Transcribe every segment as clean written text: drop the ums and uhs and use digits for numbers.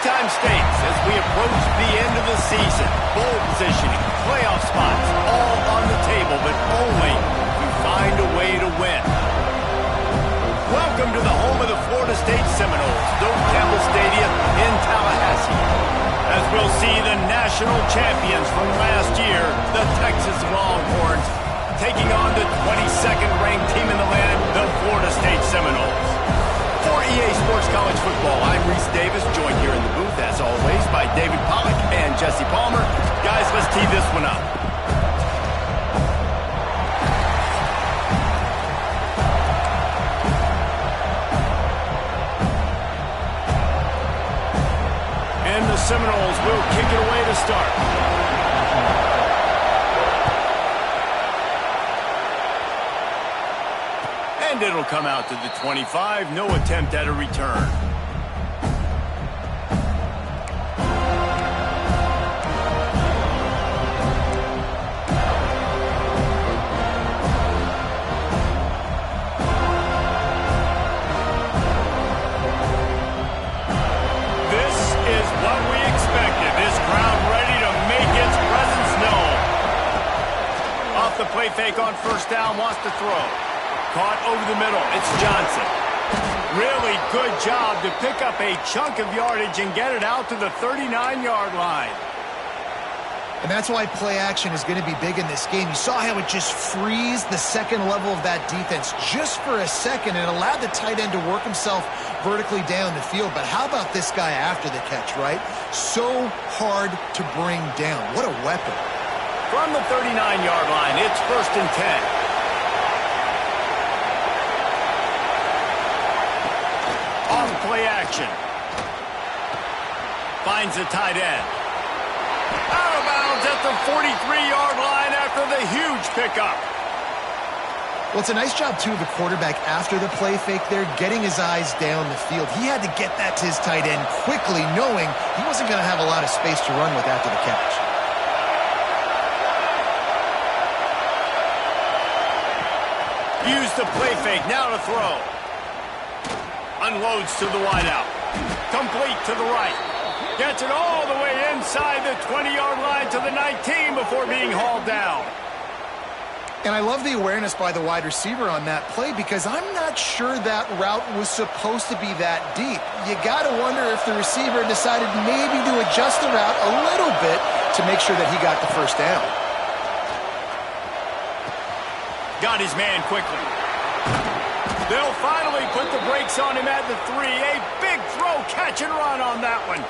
time stakes as we approach the end of the season. Bowl positioning, playoff spots, all on the table, but only if you find a way to win. Welcome to the home of the Florida State Seminoles, Doak Campbell Stadium in Tallahassee. As we'll see the national champions from last year, the Texas Longhorns, taking on the 22nd ranked team in the land, the Florida State Seminoles. For EA Sports College Football, I'm Reese Davis, joined here in the booth, as always, by David Pollack and Jesse Palmer. Guys, let's tee this one up. And the Seminoles will kick it away to start. And it'll come out to the 25. No attempt at a return. This is what we expected. This crowd ready to make its presence known. Off the play fake on first down, wants to throw. Caught over the middle. It's Johnson. Really good job to pick up a chunk of yardage and get it out to the 39-yard line. And that's why play action is going to be big in this game. You saw how it just freezed the second level of that defense just for a second and allowed the tight end to work himself vertically down the field. But how about this guy after the catch, right? So hard to bring down. What a weapon. From the 39-yard line, it's 1st and 10. Play action. Finds the tight end. Out of bounds at the 43-yard line after the huge pickup. Well, it's a nice job, too, of the quarterback after the play fake there, getting his eyes down the field. He had to get that to his tight end quickly, knowing he wasn't going to have a lot of space to run with after the catch. Use the play fake, now to throw. Unloads to the wideout. Complete to the right. Gets it all the way inside the 20-yard line to the 19 before being hauled down. And I love the awareness by the wide receiver on that play because I'm not sure that route was supposed to be that deep. You got to wonder if the receiver decided maybe to adjust the route a little bit to make sure that he got the first down. Got his man quickly. They'll finally put the brakes on him at the 3. A big throw, catch and run on that one.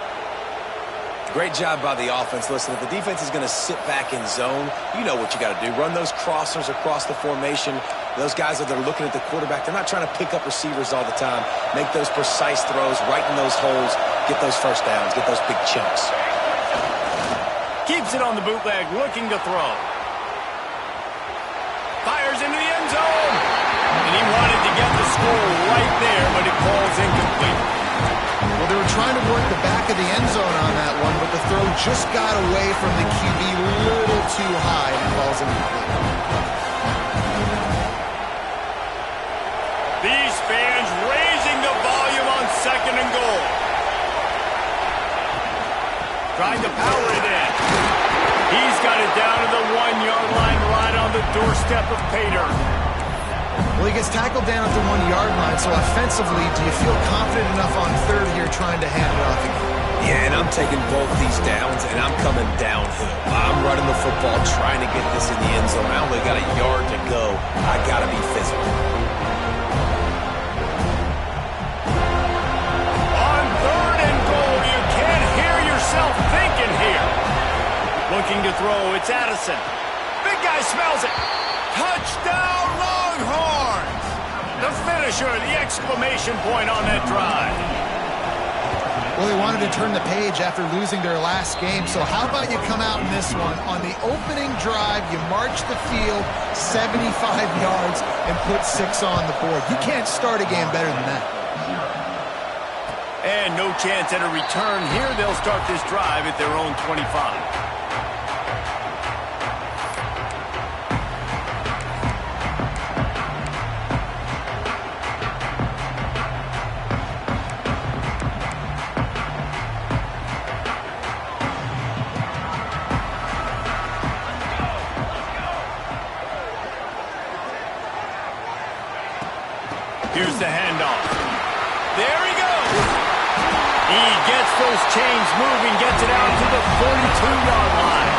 Great job by the offense. Listen, if the defense is going to sit back in zone, you know what you got to do. Run those crossers across the formation. Those guys that are looking at the quarterback, they're not trying to pick up receivers all the time. Make those precise throws, right in those holes, get those first downs, get those big chunks. Keeps it on the bootleg, looking to throw. Fires into the end zone. And he wanted to get the score right there, but it falls incomplete. Well, they were trying to work the back of the end zone on that one, but the throw just got away from the QB a little too high and it falls incomplete. These fans raising the volume on 2nd and goal. Trying to power it in. He's got it down to the 1-yard line right on the doorstep of Pater. Well, he gets tackled down at the 1-yard line, so offensively, do you feel confident enough on 3rd here trying to hand it off again? Yeah, and I'm taking both these downs, and I'm coming downhill. I'm running the football, trying to get this in the end zone. I only got a yard to go. I got to be physical. On 3rd and goal, you can't hear yourself thinking here. Looking to throw, it's Addison. Big guy smells it. Touchdown, Longhorns! The finisher, the exclamation point on that drive. Well, they wanted to turn the page after losing their last game, so how about you come out in this one? On the opening drive, you march the field 75 yards and put 6 on the board. You can't start a game better than that. And no chance at a return here. They'll start this drive at their own 25. Here's the handoff. There he goes. He gets those chains moving, gets it out to the 42-yard line.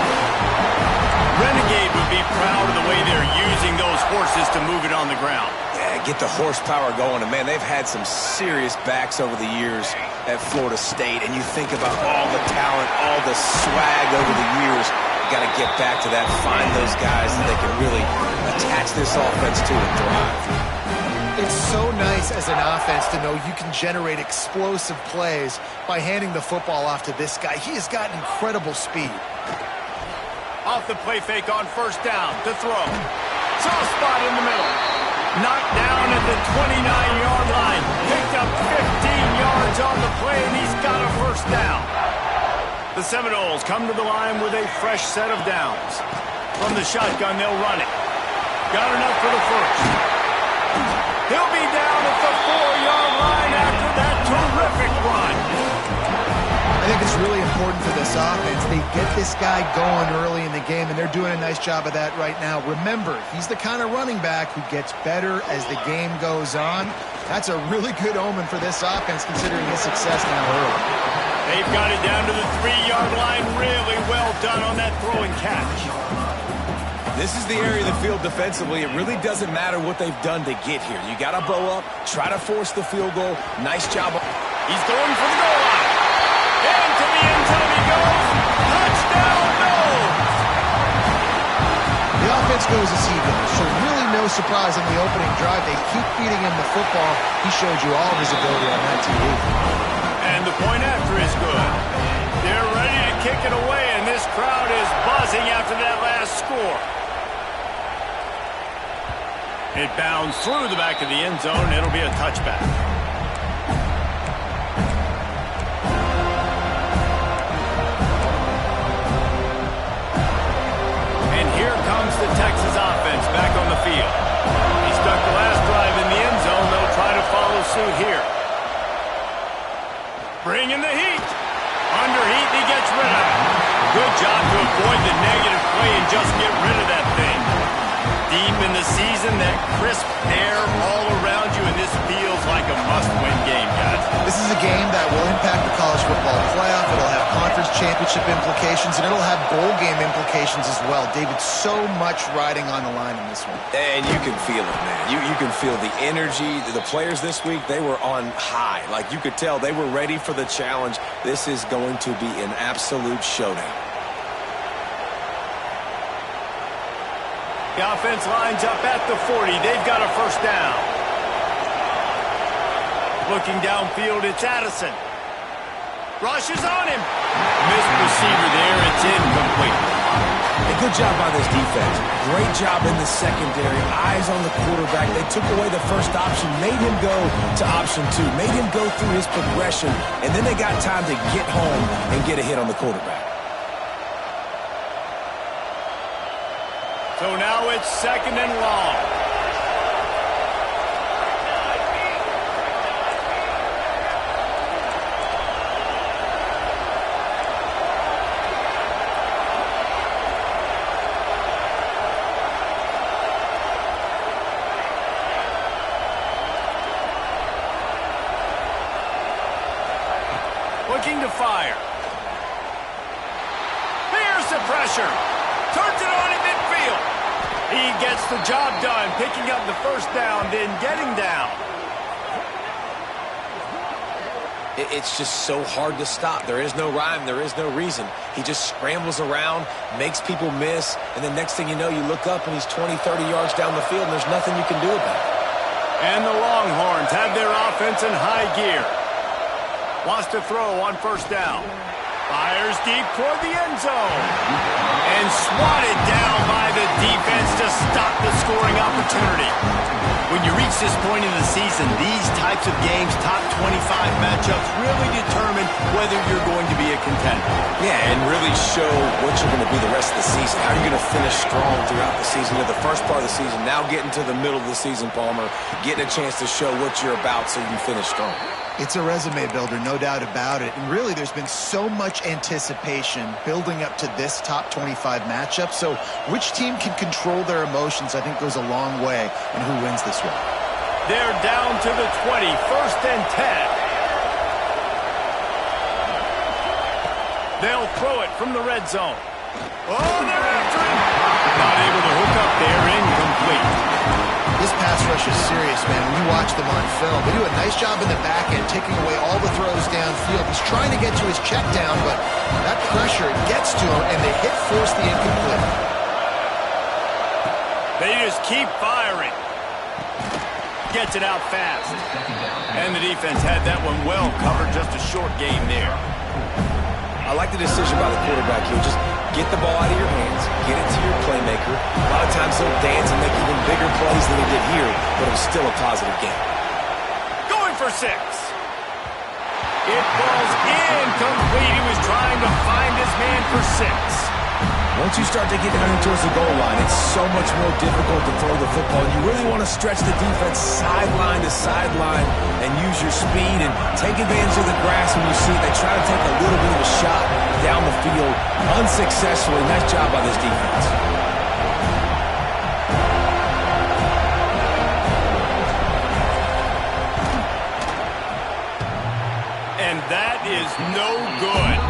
Renegade would be proud of the way they're using those horses to move it on the ground. Yeah, get the horsepower going. And, man, they've had some serious backs over the years at Florida State. And you think about all the talent, all the swag over the years. You got to get back to that, find those guys that they can really attach this offense to and thrive. It's so nice as an offense to know you can generate explosive plays by handing the football off to this guy. He has got incredible speed. Off the play fake on first down to throw. Soft spot in the middle. Knocked down at the 29-yard line. Picked up 15 yards on the play, and he's got a first down. The Seminoles come to the line with a fresh set of downs. From the shotgun, they'll run it. Got enough for the first. He'll be down at the 4-yard line after that terrific run. I think it's really important for this offense. They get this guy going early in the game, and they're doing a nice job of that right now. Remember, he's the kind of running back who gets better as the game goes on. That's a really good omen for this offense, considering his success now early. They've got it down to the 3-yard line. Really well done on that throw and catch. This is the area of the field defensively. It really doesn't matter what they've done to get here. You got to bow up, try to force the field goal. Nice job. He's going for the goal line. Into the end zone he goes. Touchdown, no! The offense goes as he goes, so really no surprise on the opening drive. They keep feeding him the football. He showed you all of his ability on that TV. And the point after is good. They're ready to kick it away, and this crowd is buzzing after that last score. It bounds through the back of the end zone. It'll be a touchback. And here comes the Texas offense back on the field. He stuck the last drive in the end zone. They'll try to follow suit here. Bringing the heat. Under heat, he gets rid of it. Good job to avoid the negative play and just get rid of that thing. Deep in the season, that crisp air all around you, and this feels like a must-win game, guys. This is a game that will impact the college football playoff. It'll have conference championship implications, and it'll have bowl game implications as well. David, so much riding on the line in this one. And you can feel it, man. You can feel the energy. The players this week, they were on high. Like, you could tell they were ready for the challenge. This is going to be an absolute showdown. The offense lines up at the 40. They've got a first down. Looking downfield, it's Addison. Rushes on him. Missed receiver there. It's incomplete. A good job by this defense. Great job in the secondary. Eyes on the quarterback. They took away the first option, made him go to option 2, made him go through his progression, and then they got time to get home and get a hit on the quarterback. So now it's second and long. Looking to fire. Here's the pressure. Turns it on in midfield. He gets the job done, picking up the first down, then getting down. It's just so hard to stop. There is no rhyme. There is no reason. He just scrambles around, makes people miss, and the next thing you know, you look up and he's 20, 30 yards down the field, and there's nothing you can do about it. And the Longhorns have their offense in high gear. Wants to throw on first down. Fires deep toward the end zone. And swatted down by the defense to stop the scoring opportunity. When you reach this point in the season, these types of games, top 25 matchups, really determine whether you're going to be a contender. Yeah, and really show what you're going to be the rest of the season. How you're going to finish strong throughout the season. At the first part of the season, now getting to the middle of the season, Palmer, getting a chance to show what you're about so you can finish strong. It's a resume builder, no doubt about it. And really, there's been so much anticipation building up to this top 25 matchup. So which team can control their emotions, I think, goes a long way in who wins this one. They're down to the 20, 1st and 10. They'll throw it from the red zone. Oh, they're after him. Not able to hook up there, incomplete. This pass rush is serious, man. When you watch them on film, they do a nice job in the back end, taking away all the throws downfield. He's trying to get to his check down, but that pressure gets to him, and they force the incomplete. They just keep firing. Gets it out fast. And the defense had that one well covered. Just a short game there. I like the decision by the quarterback here. Just get the ball out of your hands, get it to your playmaker. A lot of times he'll dance and make even bigger plays than he did here, but it was still a positive game. Going for 6. It falls incomplete. He was trying to find his man for 6. Once you start to get down towards the goal line, it's so much more difficult to throw the football. You really want to stretch the defense sideline to sideline and use your speed and take advantage of the grass when you see it. They try to take a little bit of a shot down the field unsuccessfully. Nice job by this defense. And that is no good.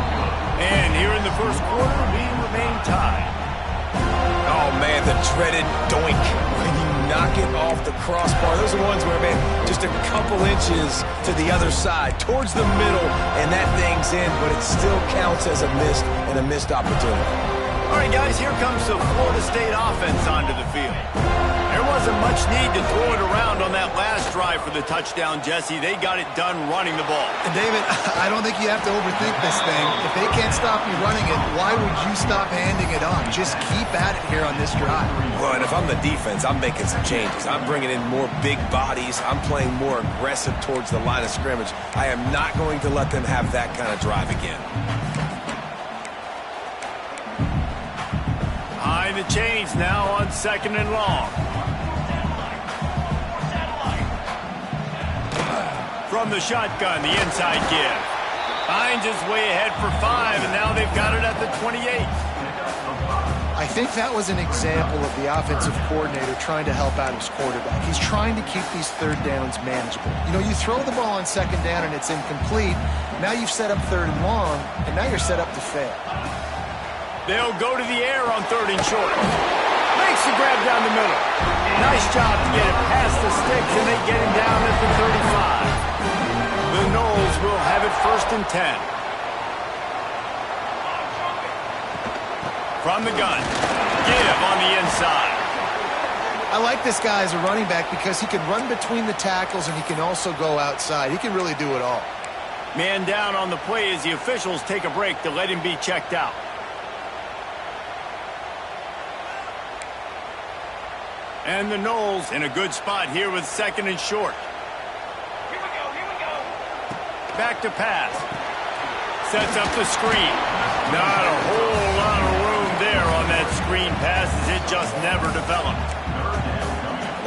And here in the first quarter, we remain tied. Oh, man, the dreaded doink when you knock it off the crossbar. Those are ones where, man, just a couple inches to the other side, towards the middle, and that thing's in, but it still counts as a missed and a missed opportunity. All right, guys, here comes the Florida State offense onto the field. There wasn't much need to throw it around on that last drive for the touchdown, Jesse. They got it done running the ball. And David, I don't think you have to overthink this thing. If they can't stop you running it, why would you stop handing it off? Just keep at it here on this drive. Well, and if I'm the defense, I'm making some changes. I'm bringing in more big bodies. I'm playing more aggressive towards the line of scrimmage. I am not going to let them have that kind of drive again. Behind the chains now on 2nd and long. From the shotgun, the inside give. Finds his way ahead for 5, and now they've got it at the 28. I think that was an example of the offensive coordinator trying to help out his quarterback. He's trying to keep these third downs manageable. You know, you throw the ball on 2nd down and it's incomplete. Now you've set up 3rd and long, and now you're set up to fail. They'll go to the air on 3rd and short. Makes the grab down the middle. Nice job to get it past the sticks, and they get him down at the 35. The Noles will have it 1st and 10. From the gun. Give on the inside. I like this guy as a running back because he can run between the tackles and he can also go outside. He can really do it all. Man down on the play as the officials take a break to let him be checked out. And the Noles in a good spot here with 2nd and short. Here we go. Back to pass. Sets up the screen. Not a whole lot of room there on that screen pass as it just never developed.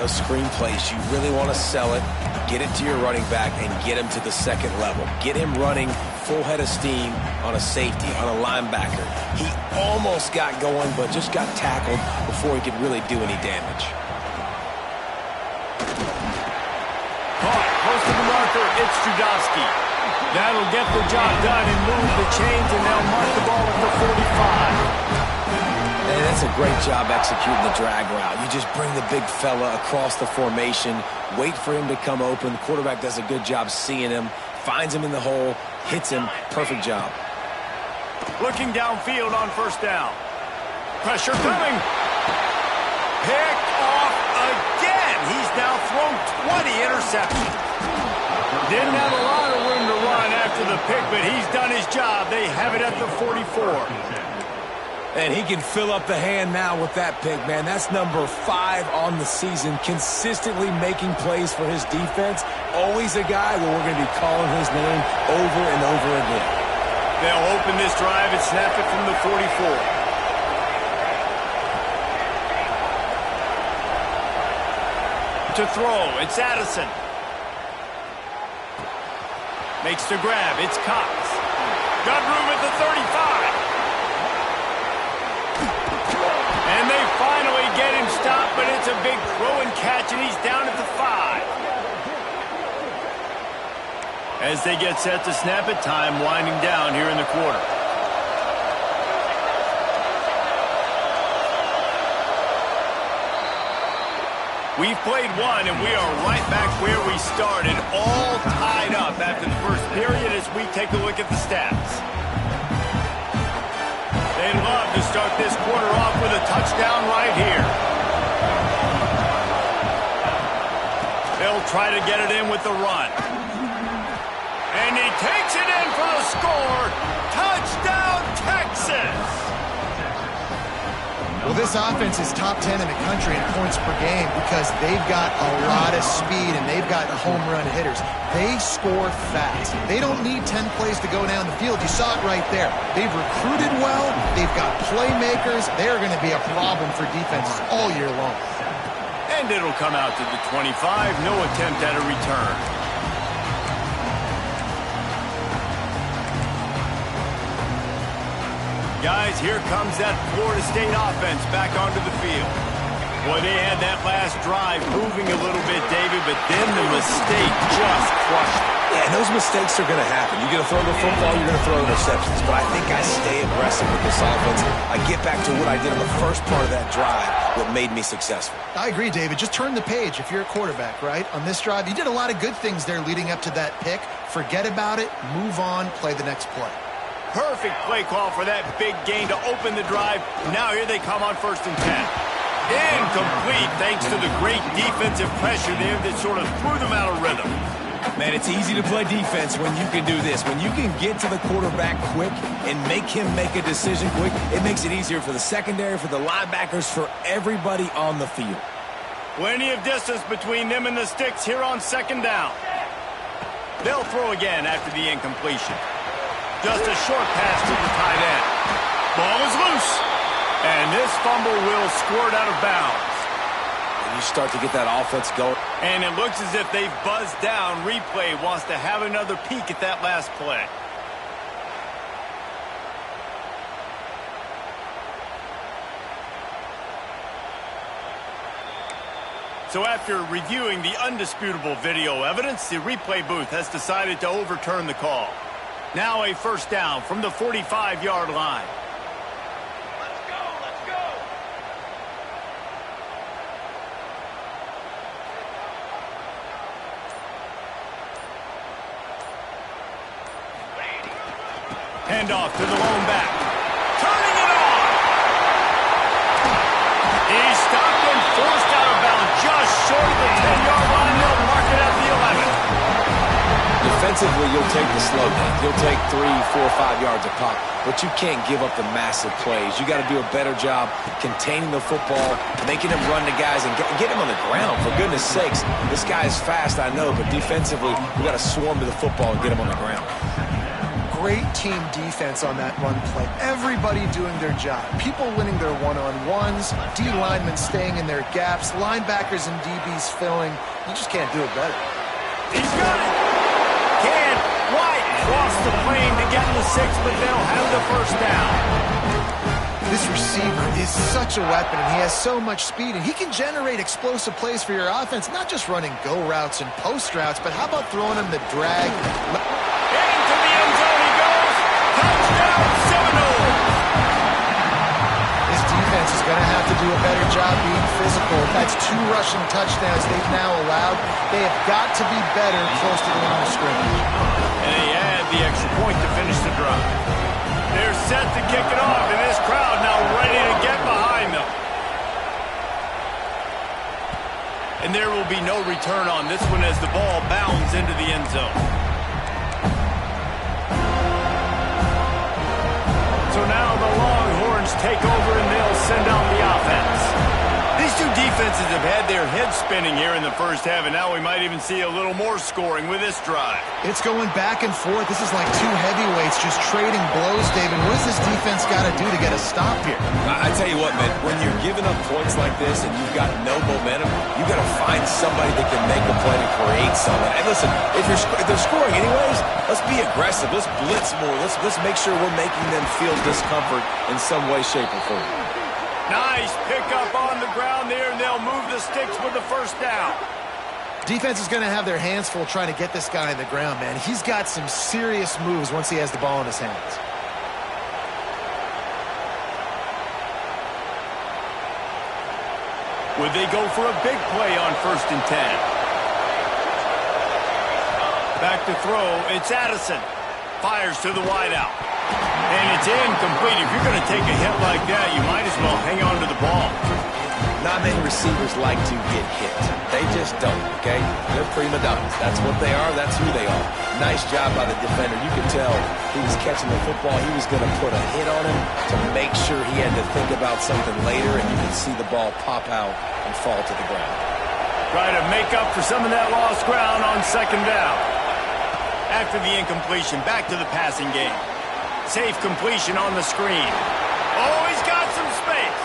Those screen plays, you really want to sell it, get it to your running back, and get him to the 2nd level. Get him running full head of steam on a safety, on a linebacker. He almost got going, but just got tackled before he could really do any damage. Caught, close to the marker, it's Judowski. That'll get the job done and move the chains, and they'll mark the ball at the 45. And that's a great job executing the drag route. You just bring the big fella across the formation, wait for him to come open. The quarterback does a good job seeing him, finds him in the hole, hits him. Perfect job. Looking downfield on 1st down. Pressure coming. Picked off again. He's now thrown 20 interceptions. Didn't have a lot of room to run after the pick, but he's done his job. They have it at the 44. And he can fill up the hand now with that pick, man. That's number 5 on the season, consistently making plays for his defense. Always a guy where we're going to be calling his name over and over again. They'll open this drive and snap it from the 44. To throw, it's Addison. Makes the grab, it's Cox. Got room at the 35. And they finally get him stopped, but it's a big throw and catch, and he's down at the 5. As they get set to snap it, time winding down here in the quarter. We've played one, and we are right back where we started, all tied up after the first period as we take a look at the stats. They'd love to start this quarter off with a touchdown right here. They'll try to get it in with the run. And he takes it in for the score. Touchdown, Texas! Well, this offense is top 10 in the country in points per game because they've got a lot of speed and they've got home run hitters. They score fast. They don't need 10 plays to go down the field. You saw it right there. They've recruited well. They've got playmakers. They're going to be a problem for defenses all year long. And it'll come out to the 25. No attempt at a return. Guys, here comes that Florida State offense back onto the field. Boy, they had that last drive moving a little bit, David, but then the mistake just crushed it. Yeah, and those mistakes are going to happen. You're going to throw the football, you're going to throw interceptions. But I think I stay aggressive with this offense. I get back to what I did in the first part of that drive, what made me successful. I agree, David. Just turn the page if you're a quarterback, right? On this drive, you did a lot of good things there leading up to that pick. Forget about it, move on, play the next play. Perfect play call for that big gain to open the drive. Now here they come on 1st and 10. Incomplete thanks to the great defensive pressure there that sort of threw them out of rhythm. Man, it's easy to play defense when you can do this. When you can get to the quarterback quick and make him make a decision quick, it makes it easier for the secondary, for the linebackers, for everybody on the field. Plenty of distance between them and the sticks here on 2nd down. They'll throw again after the incompletion. Just a short pass to the tight end. Ball is loose. And this fumble will squirt out of bounds. And you start to get that offense going. And it looks as if they've buzzed down. Replay wants to have another peek at that last play. So after reviewing the undisputable video evidence, the replay booth has decided to overturn the call. Now a 1st down from the 45-yard line. Let's go, let's go. Handoff to the lone back. Turning it on. He's stopped and forced out of bounds just short of the 10-yard line. They'll mark it at the 11. Defensively, you'll take the slow down. You'll take 3, 4, 5 yards a pop, but you can't give up the massive plays. You got to do a better job containing the football, making him run to guys, and get him on the ground. For goodness sakes, this guy is fast, I know, but defensively, we got to swarm to the football and get him on the ground. Great team defense on that run play. Everybody doing their job. People winning their one-on-ones, D linemen staying in their gaps, linebackers and DBs filling. You just can't do it better. He's got it. Can't quite cross the plane to get the 6, but they'll have the 1st down. This receiver is such a weapon, and he has so much speed, and he can generate explosive plays for your offense, not just running go routes and post routes, but how about throwing him the drag? Into the end zone he goes. Touchdown, Seminole. This defense is going to have to do a better job being physical. That's 2 rushing touchdowns they've now allowed. They have got to be better close to the line of scrimmage. And they add the extra point to finish the drive. They're set to kick it off, and this crowd now ready to get behind them. And there will be no return on this one as the ball bounds into the end zone. So now the Longhorns take over, and they'll send out the offense. These two defenses have had their heads spinning here in the first half, and now we might even see a little more scoring with this drive. It's going back and forth. This is like 2 heavyweights just trading blows, David. What does this defense got to do to get a stop here? I tell you what, man, when you're giving up points like this and you've got no momentum, you got to find somebody that can make a play to create something. And listen, if they're scoring anyways, let's be aggressive. Let's blitz more. Let's make sure we're making them feel discomfort in some way, shape, or form. Nice pickup on the ground there, and they'll move the sticks with the 1st down. Defense is going to have their hands full trying to get this guy on the ground, man. He's got some serious moves once he has the ball in his hands. Would they go for a big play on 1st and 10? Back to throw, it's Addison. Fires to the wideout. And it's incomplete. If you're going to take a hit like that, you might as well hang on to the ball. Not many receivers like to get hit. They just don't, okay? They're prima donnas. That's what they are. That's who they are. Nice job by the defender. You could tell he was catching the football. He was going to put a hit on him to make sure he had to think about something later, and you could see the ball pop out and fall to the ground. Try to make up for some of that lost ground on 2nd down. After the incompletion, back to the passing game. Safe completion on the screen. Oh, he's got some space.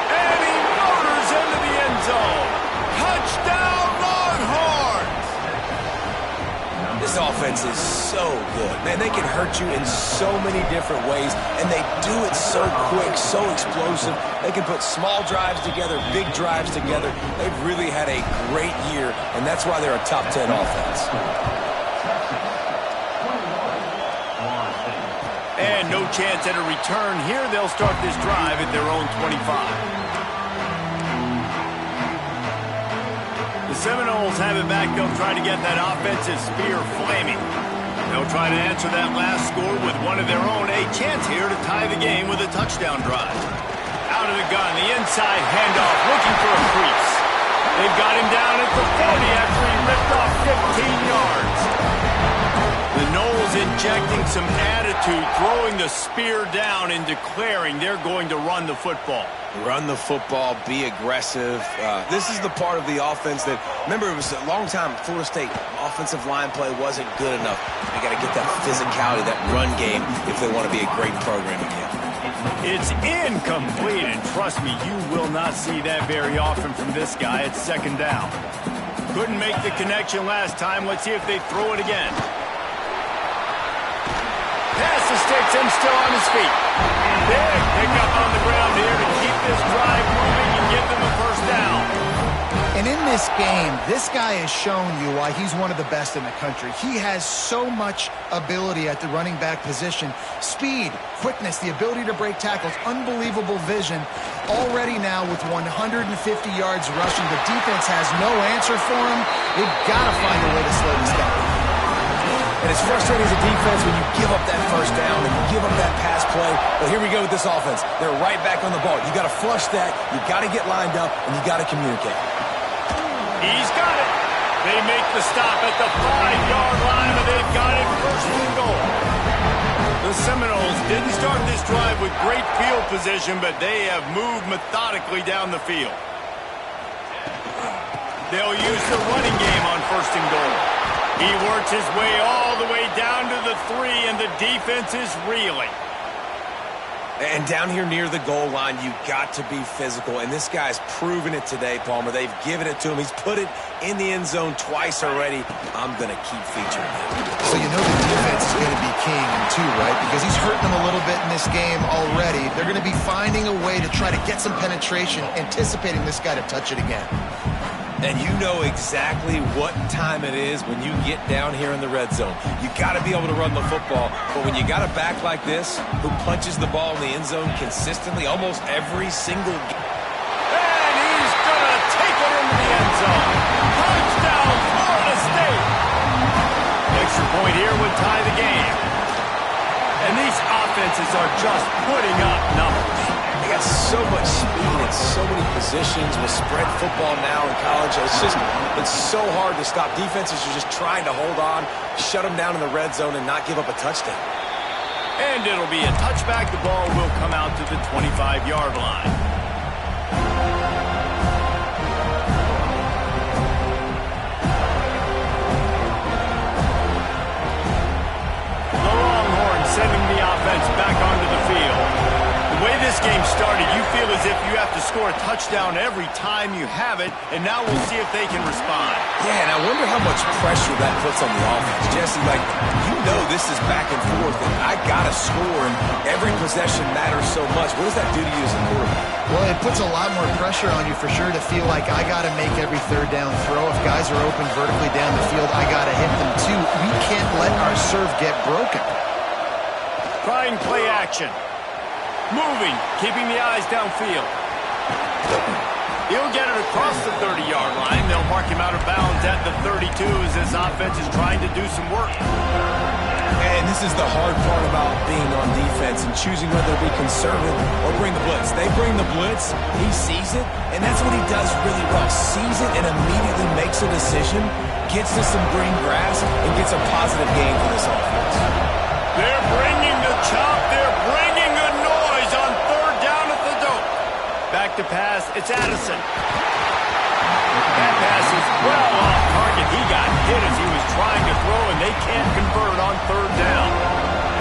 And he motors into the end zone. Touchdown, Longhorns! This offense is so good. Man, they can hurt you in so many different ways, and they do it so quick, so explosive. They can put small drives together, big drives together. They've really had a great year, and that's why they're a top 10 offense. And no chance at a return here. They'll start this drive at their own 25. The Seminoles have it back. They'll try to get that offensive spear flaming. They'll try to answer that last score with one of their own. A chance here to tie the game with a touchdown drive. Out of the gun, the inside handoff, looking for a crease. They've got him down at the 40 after he ripped off 15 yards. The Noles injecting some attitude, throwing the spear down and declaring they're going to run the football. Run the football, be aggressive. This is the part of the offense that, remember, it was a long time, Florida State offensive line play wasn't good enough. They got to get that physicality, that run game, if they want to be a great program again. It's incomplete, and trust me, you will not see that very often from this guy at 2nd down. Couldn't make the connection last time. Let's see if they throw it again. Pass the sticks and still on his feet. Big pickup on the ground here to keep this drive moving and give them a 1st down. And in this game, this guy has shown you why he's one of the best in the country. He has so much ability at the running back position. Speed, quickness, the ability to break tackles, unbelievable vision. Already now with 150 yards rushing, the defense has no answer for him. They've got to find a way to slow this guy. And it's frustrating as a defense when you give up that 1st down and you give up that pass play. But here we go with this offense. They're right back on the ball. You got to flush that. You got to get lined up, and you got to communicate. He's got it. They make the stop at the 5-yard line, but they've got it 1st and goal. The Seminoles didn't start this drive with great field position, but they have moved methodically down the field. They'll use the running game on 1st and goal. He works his way all the way down to the 3, and the defense is reeling. And down here near the goal line, you got to be physical. And this guy's proven it today, Palmer. They've given it to him. He's put it in the end zone twice already. I'm going to keep featuring him. So you know the defense is going to be king too, right? Because he's hurting them a little bit in this game already. They're going to be finding a way to try to get some penetration, anticipating this guy to touch it again. And you know exactly what time it is when you get down here in the red zone. You got to be able to run the football. But when you got a back like this who punches the ball in the end zone consistently almost every single game. And he's going to take it into the end zone. Touchdown, Florida State. Extra point here would tie the game. And these offenses are just putting up numbers. They got so much speed and so many positions with spread football now in college. It's so hard to stop. Defenses are just trying to hold on, shut them down in the red zone, and not give up a touchdown. And it'll be a touchback. The ball will come out to the 25-yard line. The Longhorns sending the offense back onto the field. The way this game started, you feel as if you have to score a touchdown every time you have it, and now we'll see if they can respond. Yeah, and I wonder how much pressure that puts on the offense. Jesse, like, you know this is back and forth, and I got to score, and every possession matters so much. What does that do to you as a quarterback? Well, it it puts a lot more pressure on you for sure to feel like I got to make every third down throw. If guys are open vertically down the field, I got to hit them too. We can't let our serve get broken. Trying play action. Moving, keeping the eyes downfield. He'll get it across the 30-yard line. They'll mark him out of bounds at the 32 as this offense is trying to do some work. And this is the hard part about being on defense and choosing whether to be conservative or bring the blitz. They bring the blitz, he sees it, and that's what he does really well. Sees it and immediately makes a decision, gets to some green grass, and gets a positive gain for this offense. They're bringing the chop. They're bringing the noise on third down at the dope. Back to pass. It's Addison. That pass is well off target. He got hit as he was trying to throw, and they can't convert on third down.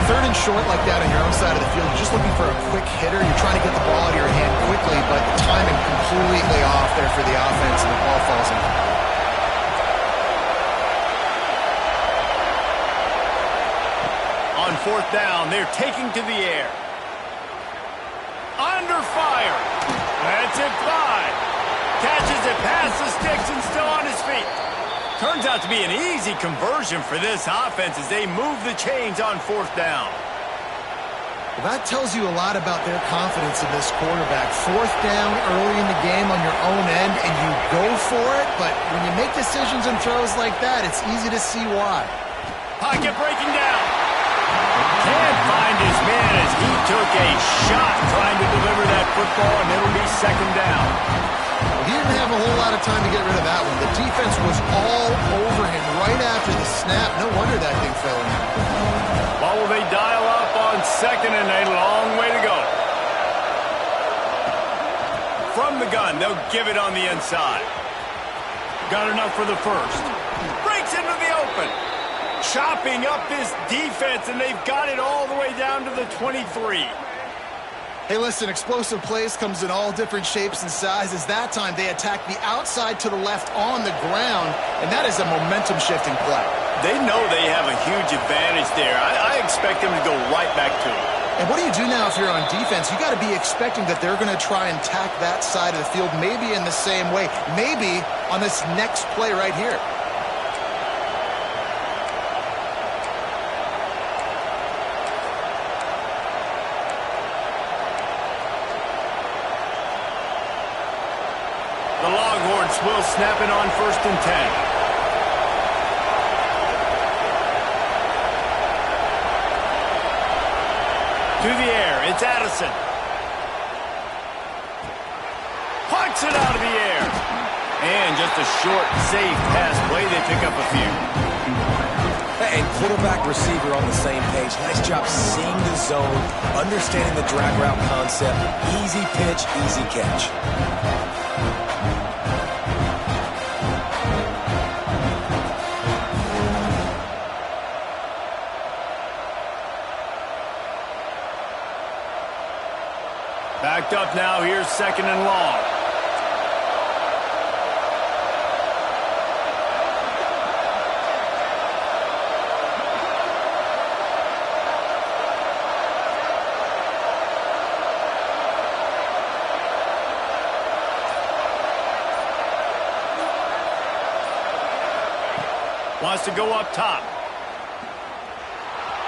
Third and short like that on your own side of the field, you're just looking for a quick hitter. You're trying to get the ball out of your hand quickly, but the timing completely off there for the offense, and the ball falls incomplete. On fourth down, they're taking to the air. Under fire. That's it by. Catches it past the sticks and still on his feet. Turns out to be an easy conversion for this offense as they move the chains on fourth down. Well, that tells you a lot about their confidence in this quarterback. Fourth down early in the game on your own end, and you go for it, but when you make decisions and throws like that, it's easy to see why. Pocket breaking down. Can't find his man as he took a shot trying to deliver that football, and it'll be second down. He didn't have a whole lot of time to get rid of that one. The defense was all over him right after the snap. No wonder that thing fell in. Well, will they dial up on second and a long way to go? From the gun, they'll give it on the inside. Got enough for the first. Breaks into the open. Chopping up this defense, and they've got it all the way down to the 23. Hey, listen, explosive plays comes in all different shapes and sizes. That time, they attack the outside to the left on the ground, and that is a momentum-shifting play. They know they have a huge advantage there. I expect them to go right back to it. And what do you do now if you're on defense? You got to be expecting that they're going to try and tack that side of the field, maybe in the same way, maybe on this next play right here. The Longhorns will snap it on first and 10. To the air, it's Addison. Punts it out of the air. And just a short, safe pass play. They pick up a few. And quarterback receiver on the same page. Nice job seeing the zone, understanding the drag route concept. Easy pitch, easy catch. Backed up now, here's second and long. Wants to go up top.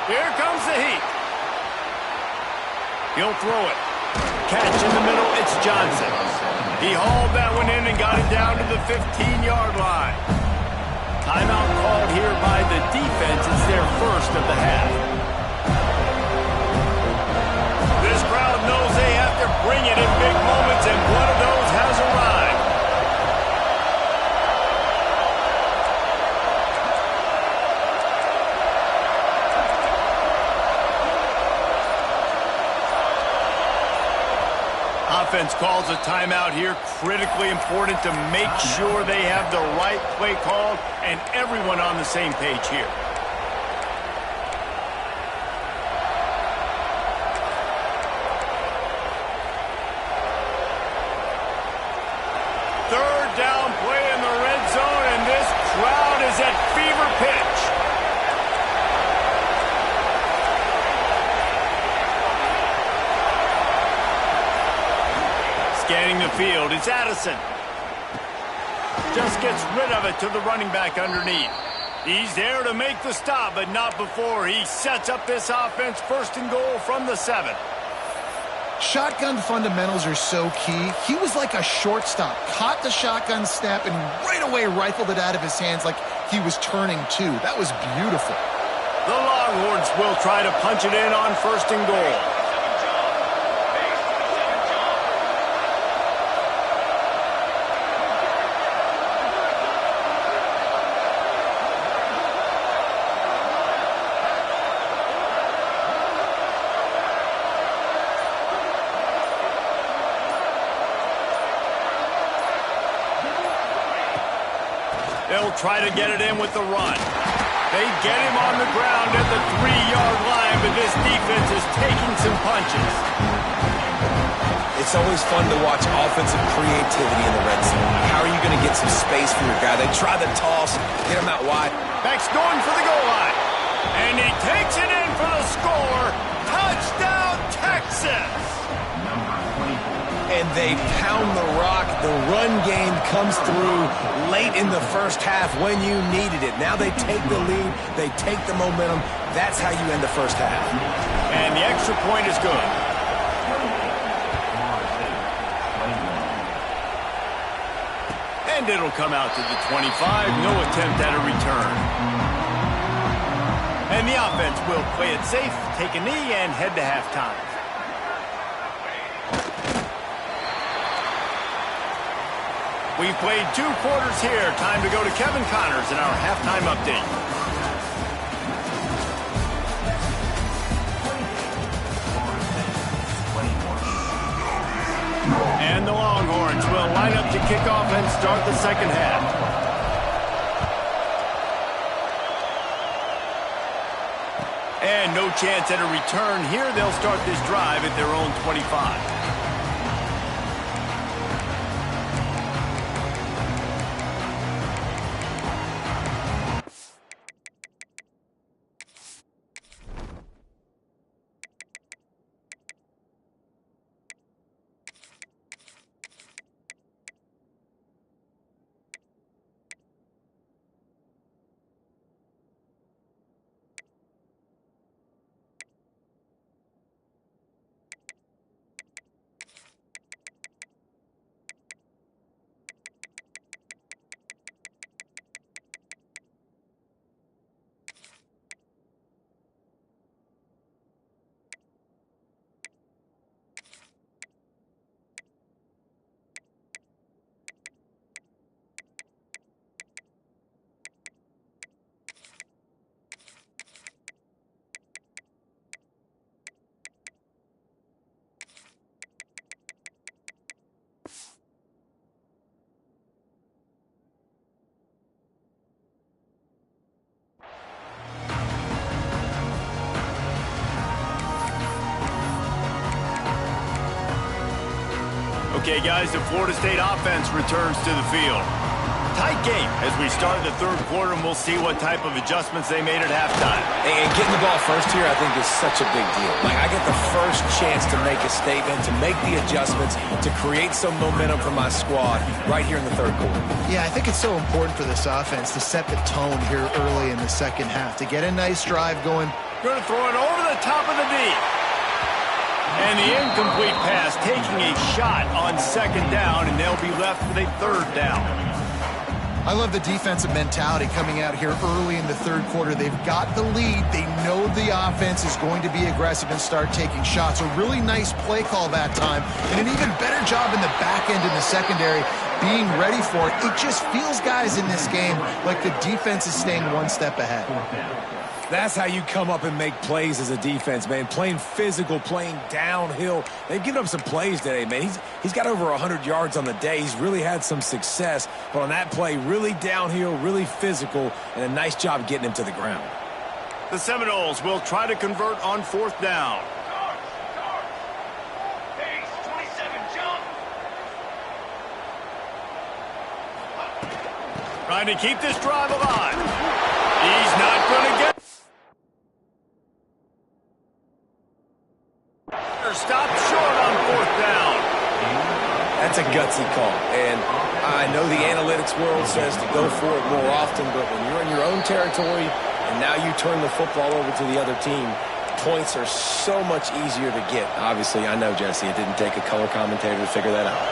Here comes the heat. He'll throw it. Catch in the middle, it's Johnson. He hauled that one in and got it down to the 15-yard line. Timeout called here by the defense. It's their first of the half. This crowd knows they have to bring it in big moments, and one of those has arrived. Offense calls a timeout here. Critically important to make sure they have the right play called and everyone on the same page here. Third down play in the red zone, and this crowd is at fever pitch. Scanning the field, it's Addison. Just gets rid of it to the running back underneath. He's there to make the stop, but not before he sets up this offense. First and goal from the 7. Shotgun fundamentals are so key. He was like a shortstop, caught the shotgun snap, and right away rifled it out of his hands like he was turning two. That was beautiful. The Longhorns will try to punch it in on first and goal. They'll try to get it in with the run. They get him on the ground at the 3-yard line, but this defense is taking some punches. It's always fun to watch offensive creativity in the red zone. How are you going to get some space for your guy? They try the toss, get him out wide. Back's going for the goal line. And he takes it in for the score. Touchdown, Texas! And they pound the rock. The run game comes through late in the first half when you needed it. Now they take the lead. They take the momentum. That's how you end the first half. And the extra point is good. And it'll come out to the 25. No attempt at a return. And the offense will play it safe, take a knee, and head to halftime. We've played 2 quarters here. Time to go to Kevin Connors in our halftime update. And the Longhorns will line up to kick off and start the second half. And no chance at a return here. They'll start this drive at their own 25. Okay, guys, the Florida State offense returns to the field. Tight game as we start the third quarter, and we'll see what type of adjustments they made at halftime. And getting the ball first here, I think, is such a big deal. Like, I get the first chance to make a statement, to make the adjustments, to create some momentum for my squad right here in the third quarter. Yeah, I think it's so important for this offense to set the tone here early in the second half, to get a nice drive going. Going to throw it over the top of the deep. And the incomplete pass taking a shot on second down, and they'll be left with a third down. I love the defensive mentality coming out here early in the third quarter. They've got the lead. They know the offense is going to be aggressive and start taking shots. A really nice play call that time, and an even better job in the back end in the secondary being ready for it. It just feels, guys, in this game like the defense is staying one step ahead. That's how you come up and make plays as a defense, man. Playing physical, playing downhill. They've given up some plays today, man. He's got over 100 yards on the day. He's really had some success. But on that play, really downhill, really physical, and a nice job getting him to the ground. The Seminoles will try to convert on fourth down. Trying to keep this drive alive. He's not going to get... Stopped short on fourth down. That's a gutsy call. And I know the analytics world says to go for it more often, but when you're in your own territory and now you turn the football over to the other team, points are so much easier to get. Obviously, I know, Jesse, it didn't take a color commentator to figure that out.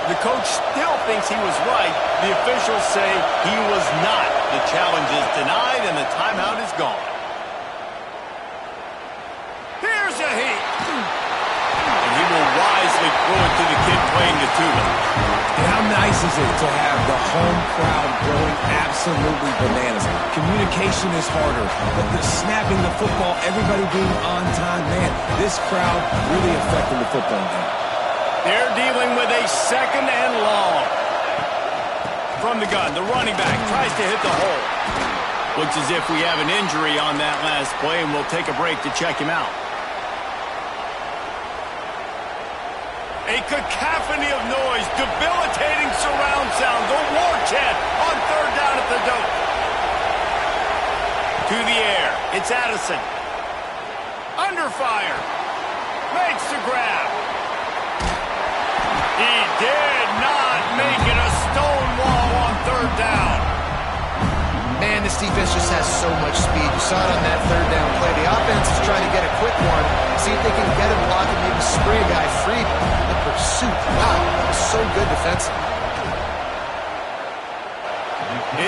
The coach still thinks he was right. The officials say he was not. The challenge is denied and the timeout is gone. Here's a heat. And he will wisely throw it to the kid playing the tuba. And how nice is it to have the home crowd going absolutely bananas? Communication is harder, but the snapping the football, everybody being on time, man, this crowd really affecting the football game. They're dealing with a second and long. From the gun, the running back tries to hit the hole. Looks as if we have an injury on that last play, and we'll take a break to check him out. A cacophony of noise, debilitating surround sound, the war chant on third down at the dope. To the air, it's Addison. Under fire, makes the grab. He did not make it a stone wall on third down. Man, this defense just has so much speed. You saw it on that third down play. The offense is trying to get a quick one, see if they can get him blocked and maybe spray a guy free. The pursuit, wow, that was so good defensively.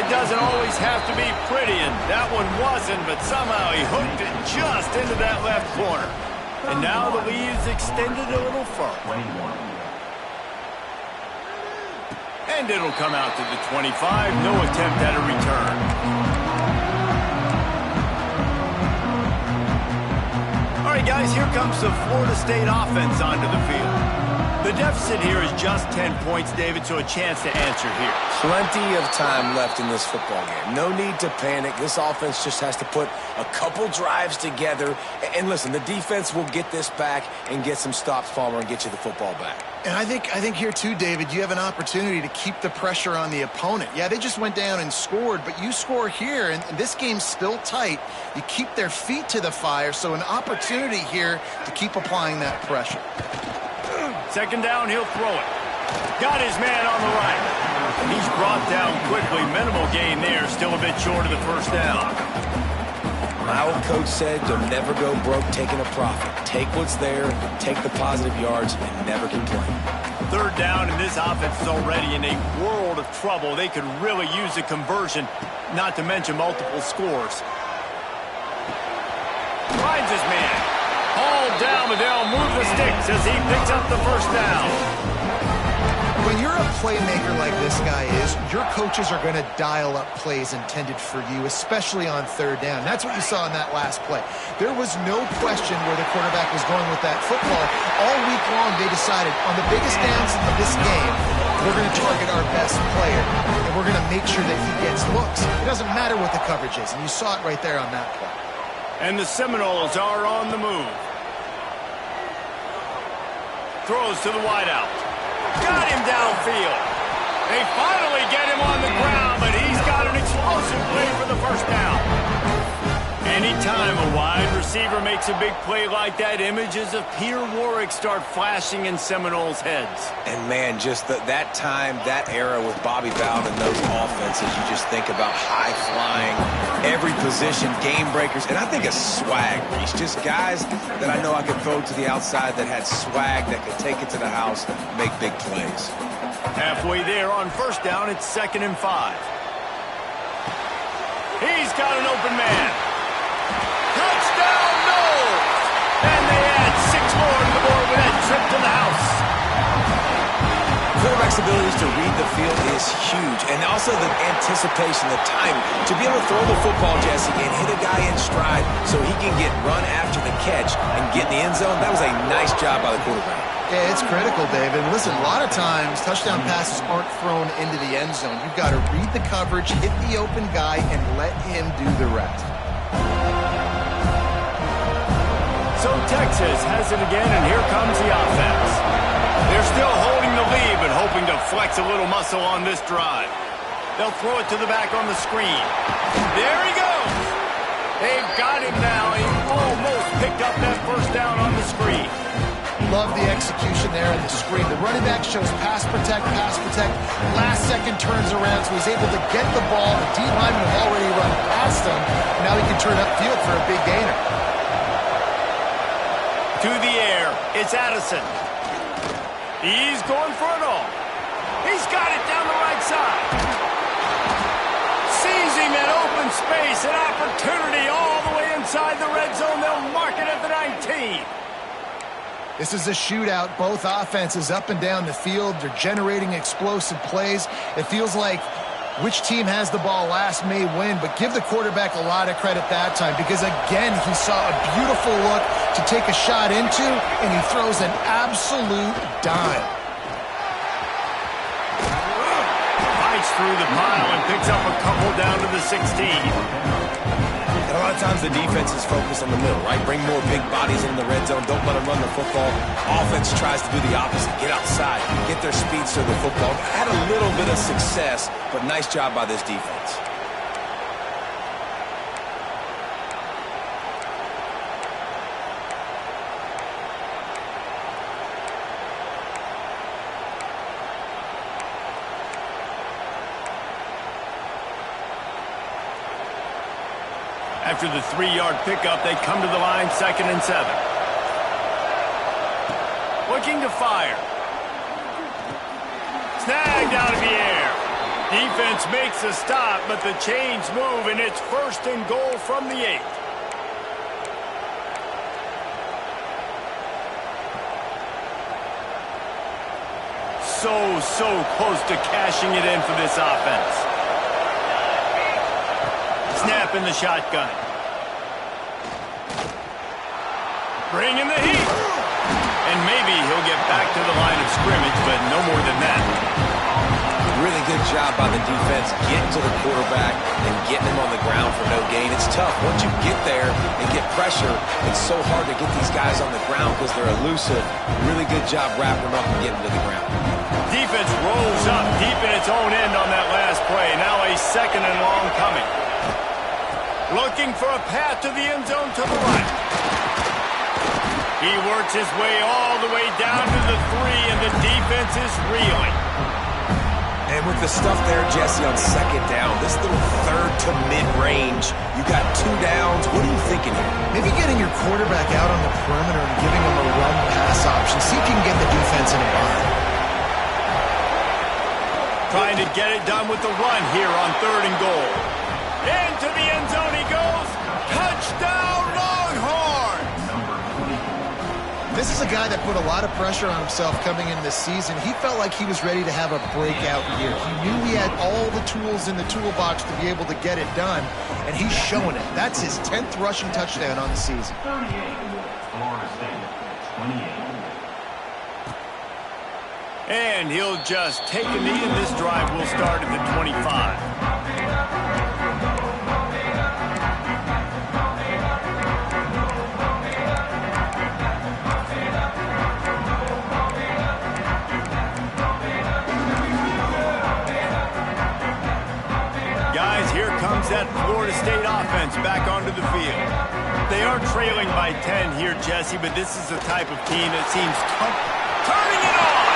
It doesn't always have to be pretty, and that one wasn't, but somehow he hooked it just into that left corner. And now the lead is extended a little further. And it'll come out to the 25. No attempt at a return. All right, guys, here comes the Florida State offense onto the field. The deficit here is just 10 points, David, so a chance to answer here. Plenty of time left in this football game. No need to panic. This offense just has to put a couple drives together. And listen, the defense will get this back and get some stops, Palmer, and get you the football back. And I think here too, David, you have an opportunity to keep the pressure on the opponent. Yeah, they just went down and scored, but you score here, and this game's still tight. You keep their feet to the fire, so an opportunity here to keep applying that pressure. Second down, he'll throw it. Got his man on the right. He's brought down quickly. Minimal gain there, still a bit short of the first down. My old coach said you'll never go broke taking a profit. Take what's there, take the positive yards, and never complain. Third down, and this offense is already in a world of trouble. They could really use a conversion, not to mention multiple scores. Finds his man. Hauled down, but they'll move the sticks as he picks up the first down. When you're a playmaker like this guy is, your coaches are going to dial up plays intended for you, especially on third down. That's what you saw in that last play. There was no question where the quarterback was going with that football. All week long, they decided on the biggest downs of this game, we're going to target our best player, and we're going to make sure that he gets looks. It doesn't matter what the coverage is, and you saw it right there on that play. And the Seminoles are on the move. Throws to the wideout. Got him downfield. They finally get him on the ground, but he's got an explosive play for the first down. Anytime a wide receiver makes a big play like that, images of Peter Warwick start flashing in Seminoles' heads. And, man, just that time, that era with Bobby Bowden and those offenses, you just think about high-flying, every position, game breakers, and I think of swag, Reese. Just guys that I know I could throw to the outside that had swag, that could take it to the house, make big plays. Halfway there on first down, it's 2nd and 5. He's got an open man. Touchdown, Knowles! And they add 6 more to the board with that trip to the house. Quarterback's abilities to read the field is huge, and also the anticipation, the timing. To be able to throw the football, Jesse, and hit a guy in stride so he can get run after the catch and get in the end zone, that was a nice job by the quarterback. Yeah, it's critical, David. Listen, a lot of times touchdown passes aren't thrown into the end zone. You've got to read the coverage, hit the open guy, and let him do the rest. So Texas has it again, and here comes the offense. They're still holding the lead, but hoping to flex a little muscle on this drive. They'll throw it to the back on the screen. There he goes. They've got him now. He almost picked up that first down on the screen. Love the execution there and the screen. The running back shows pass protect, last second turns around, so he's able to get the ball. The D lineman have already run past him. Now he can turn upfield for a big gainer. To the air, it's Addison. He's going for it all. He's got it down the right side. Sees him in open space, an opportunity all the way inside the red zone. They'll mark it at the 19. This is a shootout. Both offenses up and down the field. They're generating explosive plays. It feels like which team has the ball last may win, but give the quarterback a lot of credit that time because, again, he saw a beautiful look to take a shot into, and he throws an absolute dime. Fights through the pile and picks up a couple down to the 16. And a lot of times the defense is focused on the middle, right? Bring more big bodies in the red zone. Don't let them run the football. Offense tries to do the opposite. Get outside. Get their speeds to the football. Had a little bit of success, but nice job by this defense. After the 3-yard pickup, they come to the line, 2nd and 7. Looking to fire. Snagged out of the air. Defense makes a stop, but the chains move, and it's 1st and goal from the 8. So close to cashing it in for this offense. Snap in the shotgun. Bring in the heat. And maybe he'll get back to the line of scrimmage, but no more than that. Really good job by the defense getting to the quarterback and getting him on the ground for no gain. It's tough. Once you get there and get pressure, it's so hard to get these guys on the ground because they're elusive. Really good job wrapping them up and getting to the ground. Defense rolls up deep in its own end on that last play. Now a 2nd and long coming. Looking for a path to the end zone to the right. He works his way all the way down to the 3, and the defense is reeling. And with the stuff there, Jesse, on 2nd down, this little 3rd to mid-range, you got 2 downs. What are you thinking here? Maybe getting your quarterback out on the perimeter and giving him a run-pass option. See if you can get the defense in a bind. Trying to get it done with the run here on 3rd and goal. Into the end zone he goes. Touchdown, Longhorns! This is a guy that put a lot of pressure on himself coming in this season. He felt like he was ready to have a breakout year. He knew he had all the tools in the toolbox to be able to get it done, and he's showing it. That's his 10th rushing touchdown on the season. 38, Florida State, 28. And he'll just take a knee, and this drive will start at the 25. Guys, here comes that Florida State offense back onto the field. They are trailing by 10 here, Jesse, but this is the type of team that seems turning it on.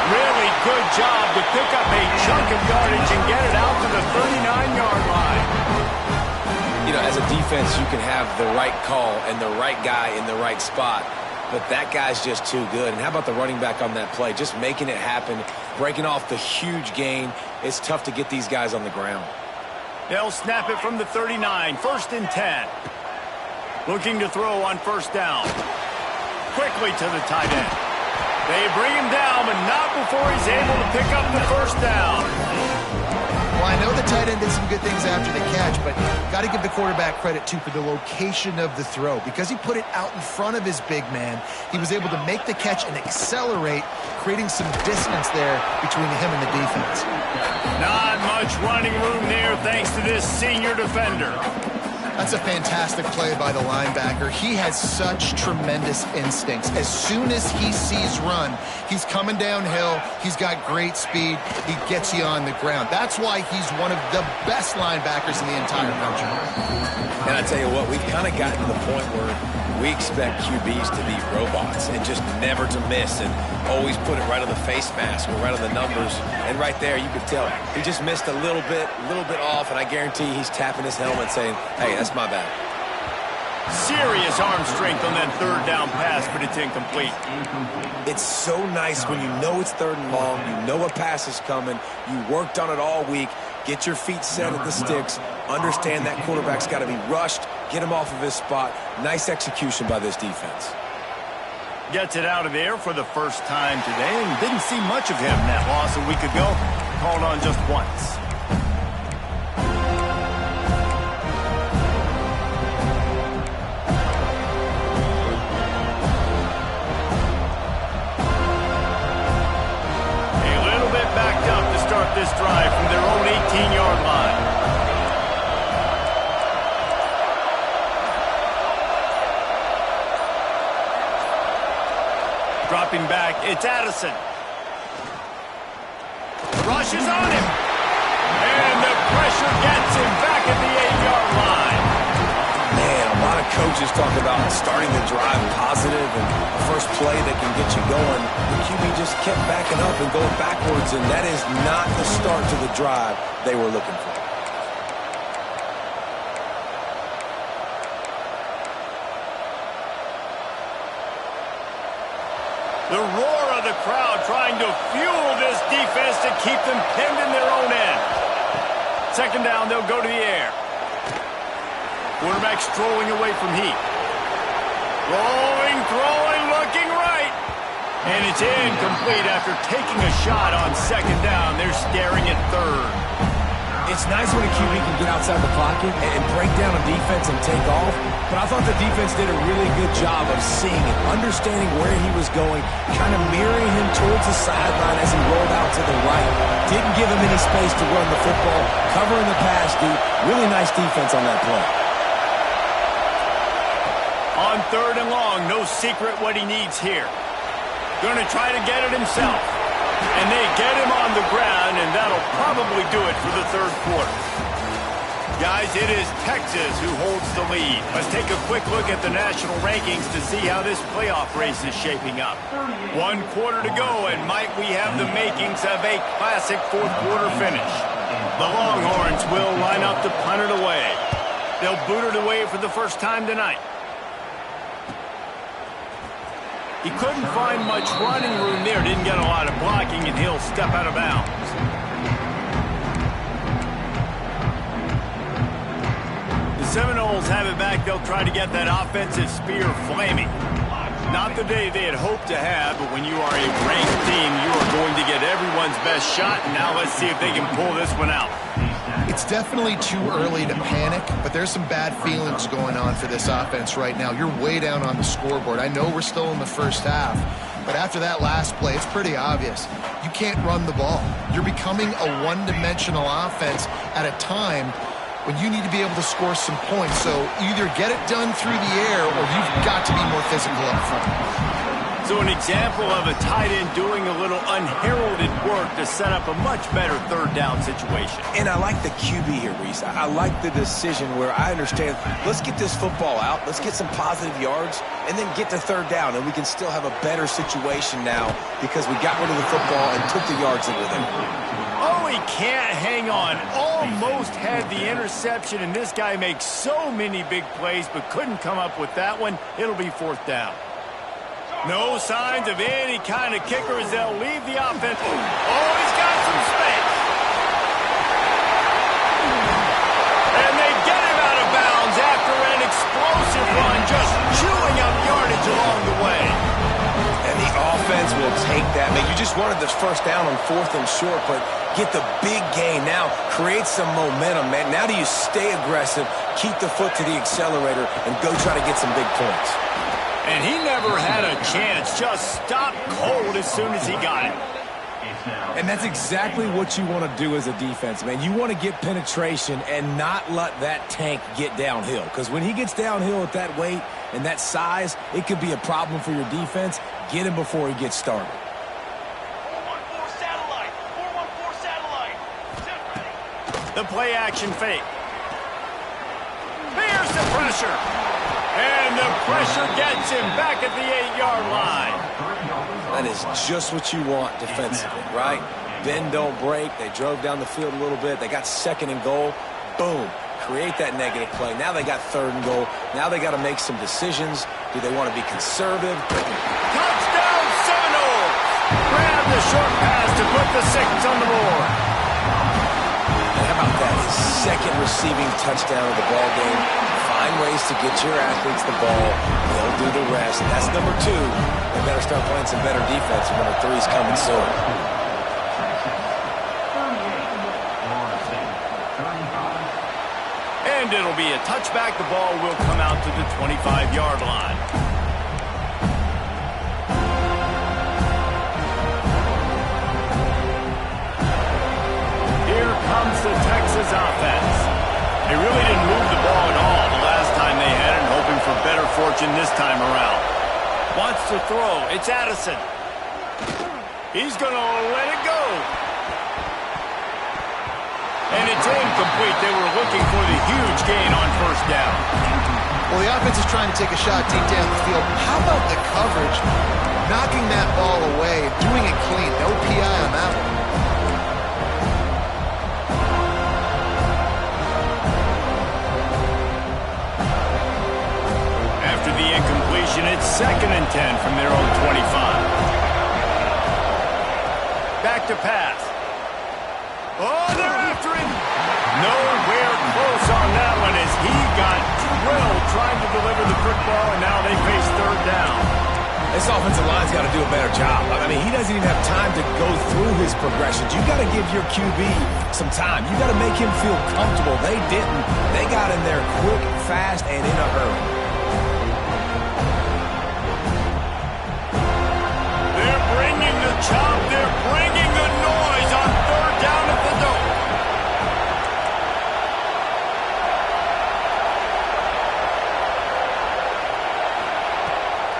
Really good job to pick up a chunk of yardage and get it out to the 39-yard line. You know, as a defense, you can have the right call and the right guy in the right spot, but that guy's just too good. And how about the running back on that play? Just making it happen, breaking off the huge gain. It's tough to get these guys on the ground. They'll snap it from the 39, 1st and 10. Looking to throw on 1st down. Quickly to the tight end. They bring him down, but not before he's able to pick up the 1st down. Well, I know the tight end did some good things after the catch, but got to give the quarterback credit, too, for the location of the throw. Because he put it out in front of his big man, he was able to make the catch and accelerate, creating some distance there between him and the defense. Not much running room there thanks to this senior defender. That's a fantastic play by the linebacker. He has such tremendous instincts. As soon as he sees run, he's coming downhill. He's got great speed. He gets you on the ground. That's why he's one of the best linebackers in the entire country. And I tell you what, we've kind of gotten to the point where we We expect QBs to be robots and just never to miss and always put it right on the face mask or right on the numbers. And right there, you could tell he just missed a little bit off, and I guarantee he's tapping his helmet saying, hey, that's my bad. Serious arm strength on that third down pass, but it's incomplete. It's so nice when you know it's 3rd and long, you know a pass is coming, you worked on it all week, get your feet set at the sticks, understand that quarterback's got to be rushed, get him off of his spot. Nice execution by this defense. Gets it out of there for the first time today, and didn't see much of him in that loss a week ago. Called on just once. This drive from their own 18-yard line. Dropping back, it's Addison. Rushes on him. And the pressure gets him back at the 8-yard line. Man, a lot of coaches talk about starting the drive positive and the first play that can get you going. The QB just kept backing up and going backwards, and that is not the start to the drive they were looking for. The roar of the crowd trying to fuel this defense to keep them pinned in their own end. 2nd down, they'll go to the air. Quarterback strolling away from heat. Rolling, throwing, looking right. And it's incomplete after taking a shot on 2nd down. They're staring at 3rd. It's nice when a QB can get outside the pocket and break down a defense and take off, but I thought the defense did a really good job of seeing and understanding where he was going, kind of mirroring him towards the sideline as he rolled out to the right. Didn't give him any space to run the football, covering the pass deep. Really nice defense on that play. On 3rd and long, no secret what he needs here. Going to try to get it himself. And they get him on the ground, and that'll probably do it for the 3rd quarter. Guys, it is Texas who holds the lead. Let's take a quick look at the national rankings to see how this playoff race is shaping up. 1 quarter to go, and might we have the makings of a classic 4th quarter finish. The Longhorns will line up to punt it away. They'll boot it away for the first time tonight. He couldn't find much running room there. Didn't get a lot of blocking, and he'll step out of bounds. The Seminoles have it back. They'll try to get that offensive spear flaming. Not the day they had hoped to have, but when you are a ranked team, you are going to get everyone's best shot. And now let's see if they can pull this one out. It's definitely too early to panic, but there's some bad feelings going on for this offense right now. You're way down on the scoreboard. I know we're still in the first half, but after that last play, it's pretty obvious. You can't run the ball. You're becoming a one-dimensional offense at a time when you need to be able to score some points. So either get it done through the air or you've got to be more physical up front. So an example of a tight end doing a little unheralded work to set up a much better 3rd down situation. And I like the QB here, Reese. I like the decision where I understand, let's get this football out, let's get some positive yards, and then get to 3rd down, and we can still have a better situation now because we got rid of the football and took the yards that were there. Oh, he can't hang on. Almost had the interception, and this guy makes so many big plays but couldn't come up with that one. It'll be 4th down. No signs of any kind of kicker as they'll leave the offense. Oh, he's got some space. And they get him out of bounds after an explosive run, just chewing up yardage along the way. And the offense will take that. Man, you just wanted this 1st down on 4th and short, but get the big gain now. Create some momentum, man. Now do you stay aggressive, keep the foot to the accelerator, and go try to get some big points. And he never had a chance. Just stopped cold as soon as he got it. And that's exactly what you want to do as a defense, man. You want to get penetration and not let that tank get downhill. Because when he gets downhill at that weight and that size, it could be a problem for your defense. Get him before he gets started. 414 satellite. 414 satellite. Set ready. The play action fake. There's the pressure. And the pressure gets him back at the 8-yard line. That is just what you want defensively, right? Bend, don't break. They drove down the field a little bit. They got second and goal. Boom. Create that negative play. Now they got third and goal. Now they got to make some decisions. Do they want to be conservative? Touchdown, Seminoles! Grab the short pass to put the 6 on the board. And how about that? His second receiving touchdown of the ball game. Find ways to get your athletes the ball. They'll do the rest. That's number 2. They better start playing some better defense. Number 3 is coming soon. And it'll be a touchback. The ball will come out to the 25-yard line. Here comes the Texas offense. They really didn't move the ball at all the last time they had it, hoping for better fortune this time around. Wants to throw. It's Addison. He's going to let it go. And it's incomplete. They were looking for the huge gain on first down. Well, the offense is trying to take a shot deep down the field. How about the coverage? Knocking that ball away, doing it clean. No PI on that one. After the incompletion, it's 2nd and 10 from their own 25. Back to pass. Oh, they're after him. Nowhere close on that one as he got drilled trying to deliver the football, and now they face third down. This offensive line's got to do a better job. I mean, he doesn't even have time to go through his progressions. You got to give your QB some time. You got to make him feel comfortable. They didn't. They got in there quick, fast, and in a hurry. They're bringing the chop. They're bringing the noise on third down at the dome.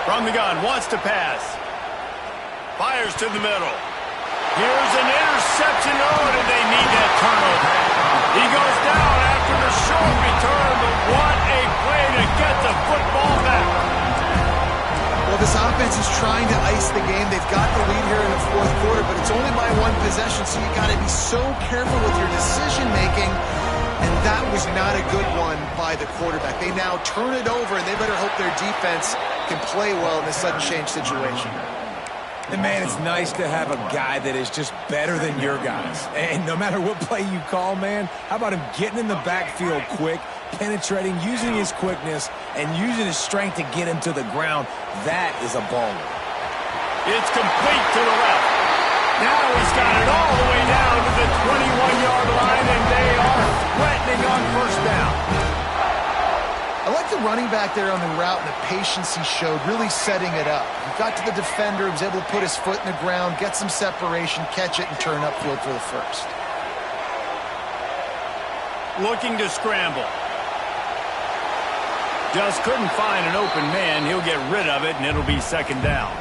From the gun, wants to pass. Fires to the middle. Here's an interception. Oh, did they need that turnover? He goes down after the short return, but what a play to get the football back. Well, this offense is trying to ice the game. They've got the lead here in the fourth quarter, but it's only by 1 possession, so you got to be so careful with your decision-making. And that was not a good one by the quarterback. They now turn it over, and they better hope their defense can play well in this sudden change situation. And, man, it's nice to have a guy that is just better than your guys. And no matter what play you call, man, how about him getting in the backfield quick, penetrating, using his quickness, and using his strength to get him to the ground? That is a baller. It's complete to the left. Now he's got it all the way down to the 21-yard line, and they are threatening on first down. I like the running back there on the route and the patience he showed, really setting it up. He got to the defender, was able to put his foot in the ground, get some separation, catch it, and turn upfield for the first. Looking to scramble. Just couldn't find an open man. He'll get rid of it, and it'll be 2nd down.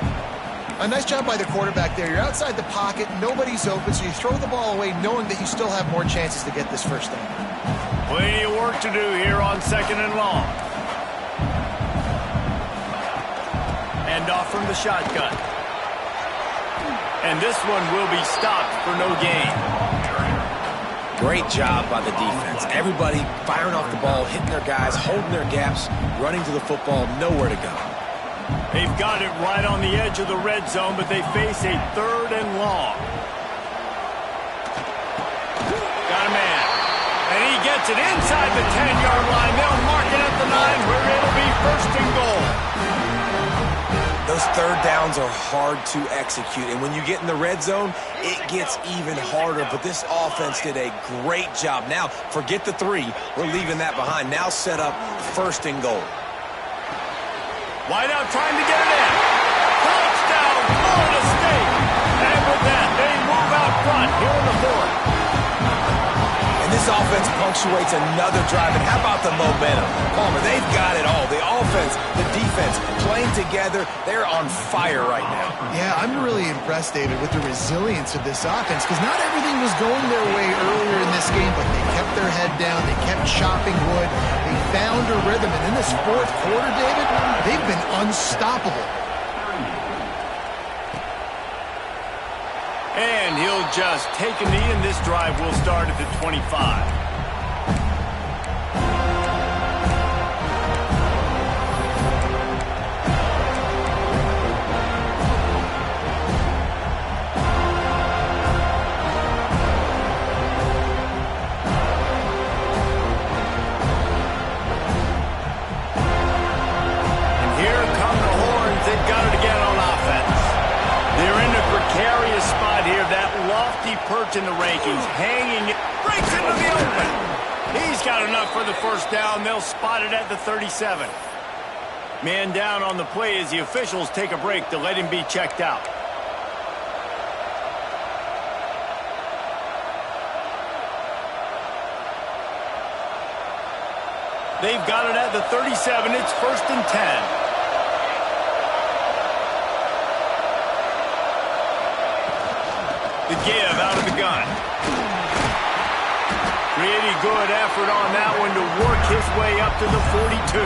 A nice job by the quarterback there. You're outside the pocket, nobody's open, so you throw the ball away knowing that you still have more chances to get this first down. Plenty of work to do here on 2nd and long. And off from the shotgun. And this one will be stopped for no gain. Great job by the defense. Everybody firing off the ball, hitting their guys, holding their gaps, running to the football, nowhere to go. They've got it right on the edge of the red zone, but they face a 3rd and long. Got a man. And he gets it inside the 10-yard line. They'll mark it at the 9 where it'll be 1st and goal. Those third downs are hard to execute, and when you get in the red zone, it gets even harder, but this offense did a great job. Now, forget the 3. We're leaving that behind. Now set up 1st and goal. Wide out trying to get it in. Touchdown, Florida State. And with that, they move out front here in the 4th. And this offense pumps punctuates another drive. And how about the momentum? Palmer, they've got it all. The offense, the defense, playing together. They're on fire right now. Yeah, I'm really impressed, David, with the resilience of this offense, because not everything was going their way earlier in this game, but they kept their head down. They kept chopping wood. They found a rhythm. And in this fourth quarter, David, they've been unstoppable. And he'll just take a knee, and this drive will start at the 25. Perch in the rankings, hanging, breaks into the open. He's got enough for the first down. They'll spot it at the 37. Man down on the play as the officials take a break to let him be checked out. They've got it at the 37. It's 1st and 10. The give out of the gun. Pretty good effort on that one to work his way up to the 42.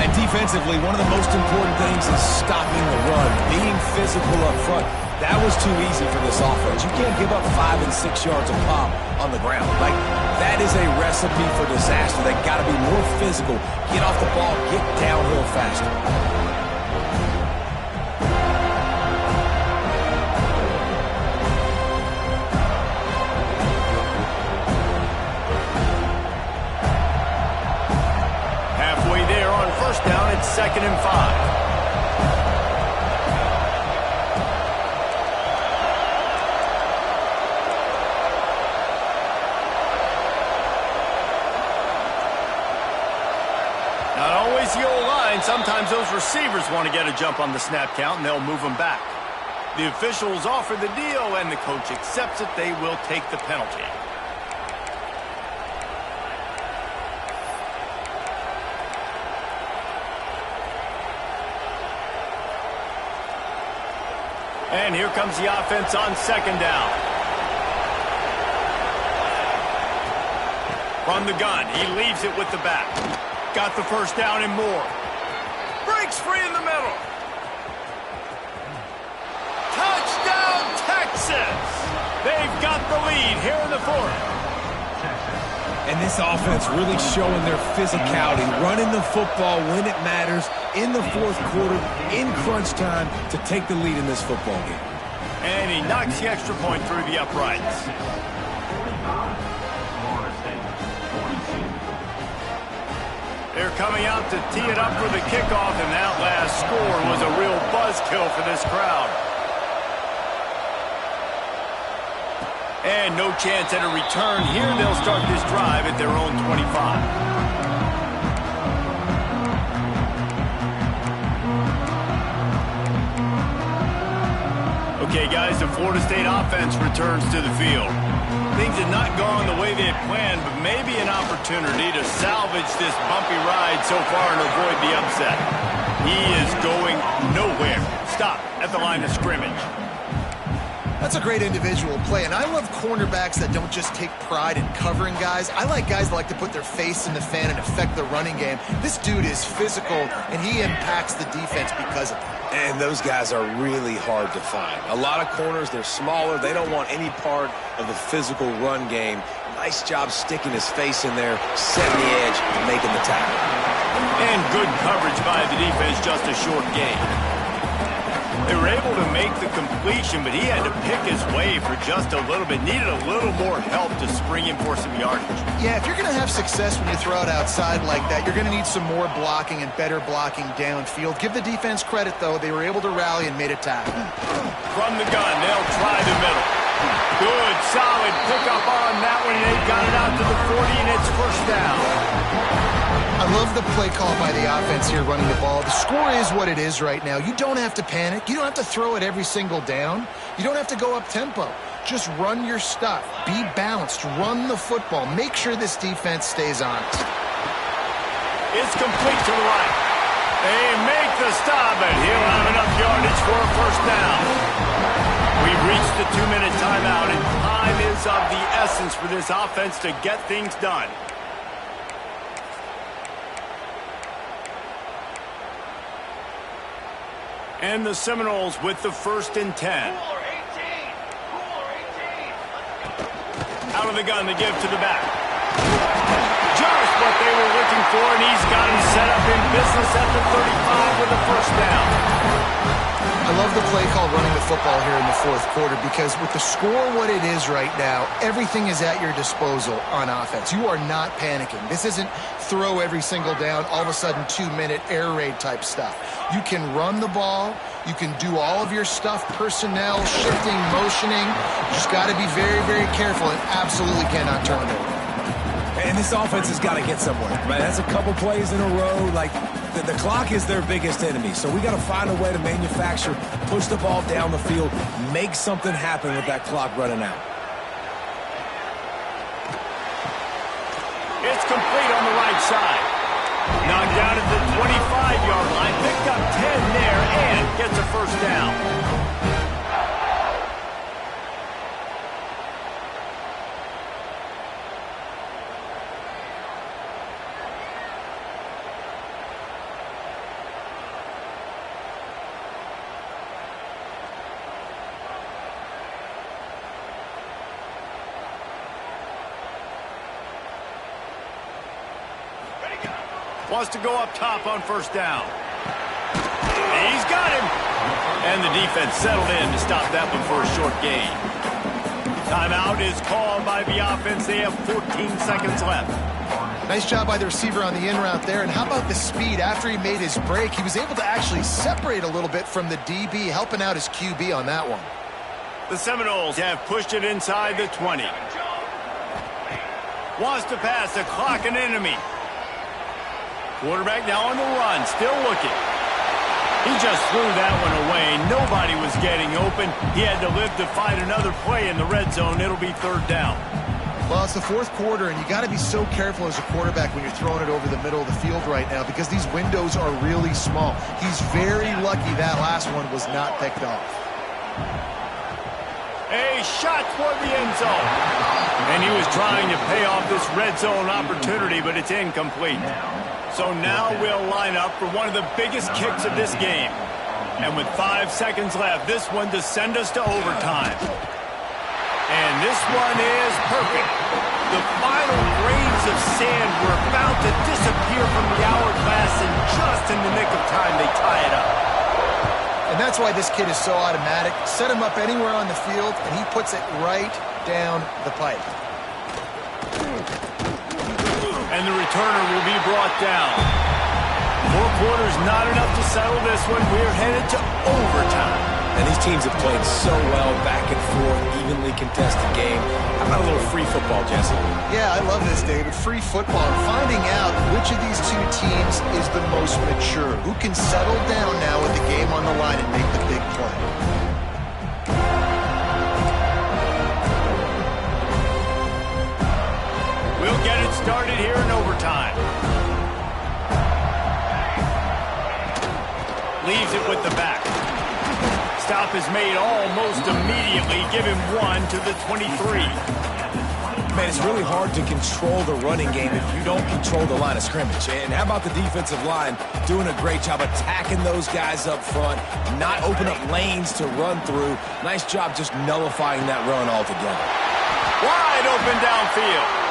And defensively, one of the most important things is stopping the run, being physical up front. That was too easy for this offense. You can't give up 5 and 6 yards a pop on the ground. Like, that is a recipe for disaster. They got to be more physical, get off the ball, get downhill faster. Down at 2nd and 5. Not always the old line. Sometimes those receivers want to get a jump on the snap count, and they'll move them back. The officials offer the deal, and the coach accepts it. They will take the penalty. And here comes the offense on 2nd down. From the gun, he leaves it with the back. Got the first down and more. Breaks free in the middle. Touchdown, Texas! They've got the lead here in the 4th. And this offense really showing their physicality, running the football when it matters, in the 4th quarter, in crunch time, to take the lead in this football game. And he knocks the extra point through the uprights. They're coming out to tee it up for the kickoff, and that last score was a real buzzkill for this crowd. And no chance at a return here. They'll start this drive at their own 25. Okay, guys, the Florida State offense returns to the field. Things had not gone the way they had planned, but maybe an opportunity to salvage this bumpy ride so far and avoid the upset. He is going nowhere. Stop at the line of scrimmage. That's a great individual play, and I love cornerbacks that don't just take pride in covering guys. I like guys that like to put their face in the fan and affect the running game. This dude is physical, and he impacts the defense because of it. And those guys are really hard to find. A lot of corners, they're smaller. They don't want any part of the physical run game. Nice job sticking his face in there, setting the edge, and making the tackle. And good coverage by the defense, just a short gain. They were able to make the completion, but he had to pick his way for just a little bit. Needed a little more help to spring him for some yardage. Yeah, if you're going to have success when you throw it outside like that, you're going to need some more blocking and better blocking downfield. Give the defense credit, though. They were able to rally and made a tackle. From the gun, they'll try the middle. Good, solid pickup on that one. They've got it out to the 40, and it's 1st down. I love the play call by the offense here running the ball. The score is what it is right now. You don't have to panic. You don't have to throw it every single down. You don't have to go up tempo. Just run your stuff. Be balanced. Run the football. Make sure this defense stays honest. It's complete to the right. They make the stop, and he'll have enough yardage for a first down. We've reached the 2-minute timeout, and time is of the essence for this offense to get things done. And the Seminoles with the 1st and 10. Out of the gun, they give to the back. Just what they were looking for, and he's got him set up in business at the 35 with a first down. I love the play call running the football here in the 4th quarter because with the score what it is right now, everything is at your disposal on offense. You are not panicking. This isn't throw every single down, all of a sudden 2-minute air raid type stuff. You can run the ball. You can do all of your stuff, personnel, shifting, motioning. You just got to be very, very careful and absolutely cannot turn it over. And this offense has got to get somewhere, right? That's a couple plays in a row. Like, the clock is their biggest enemy. So we got to find a way to manufacture, push the ball down the field, make something happen with that clock running out. It's complete on the right side. Knocked down at the 25-yard line. Picked up 10 there and gets a first down. Wants to go up top on first down. He's got him. And the defense settled in to stop that one for a short gain. Timeout is called by the offense. They have 14 seconds left. Nice job by the receiver on the in route there. And how about the speed? After he made his break, he was able to actually separate a little bit from the DB, helping out his QB on that one. The Seminoles have pushed it inside the 20. Wants to pass the clock an enemy. Quarterback now on the run, still looking. He just threw that one away. Nobody was getting open. He had to live to find another play in the red zone. It'll be 3rd down. Well, it's the 4th quarter, and you got to be so careful as a quarterback when you're throwing it over the middle of the field right now because these windows are really small. He's very lucky that last one was not picked off. A shot toward the end zone. And he was trying to pay off this red zone opportunity, but it's incomplete. So now we'll line up for one of the biggest kicks of this game. And with 5 seconds left, this one to send us to overtime. And this one is perfect. The final grains of sand were about to disappear from the hourglass, and just in the nick of time, they tie it up. And that's why this kid is so automatic. Set him up anywhere on the field, and he puts it right down the pipe. And the returner will be brought down. 4 quarters, not enough to settle this one. We're headed to overtime. And these teams have played so well, back and forth, evenly contested game. How about a little free football, Jesse? Yeah, I love this, David. Free football. Finding out which of these two teams is the most mature. Who can settle down now with the game on the line and make the big play. We'll get it started here in overtime. Leaves it with the back. Stop is made almost immediately. Give him 1 to the 23. Man, it's really hard to control the running game if you don't control the line of scrimmage. And how about the defensive line doing a great job attacking those guys up front, not open up lanes to run through. Nice job just nullifying that run altogether. Wide open downfield.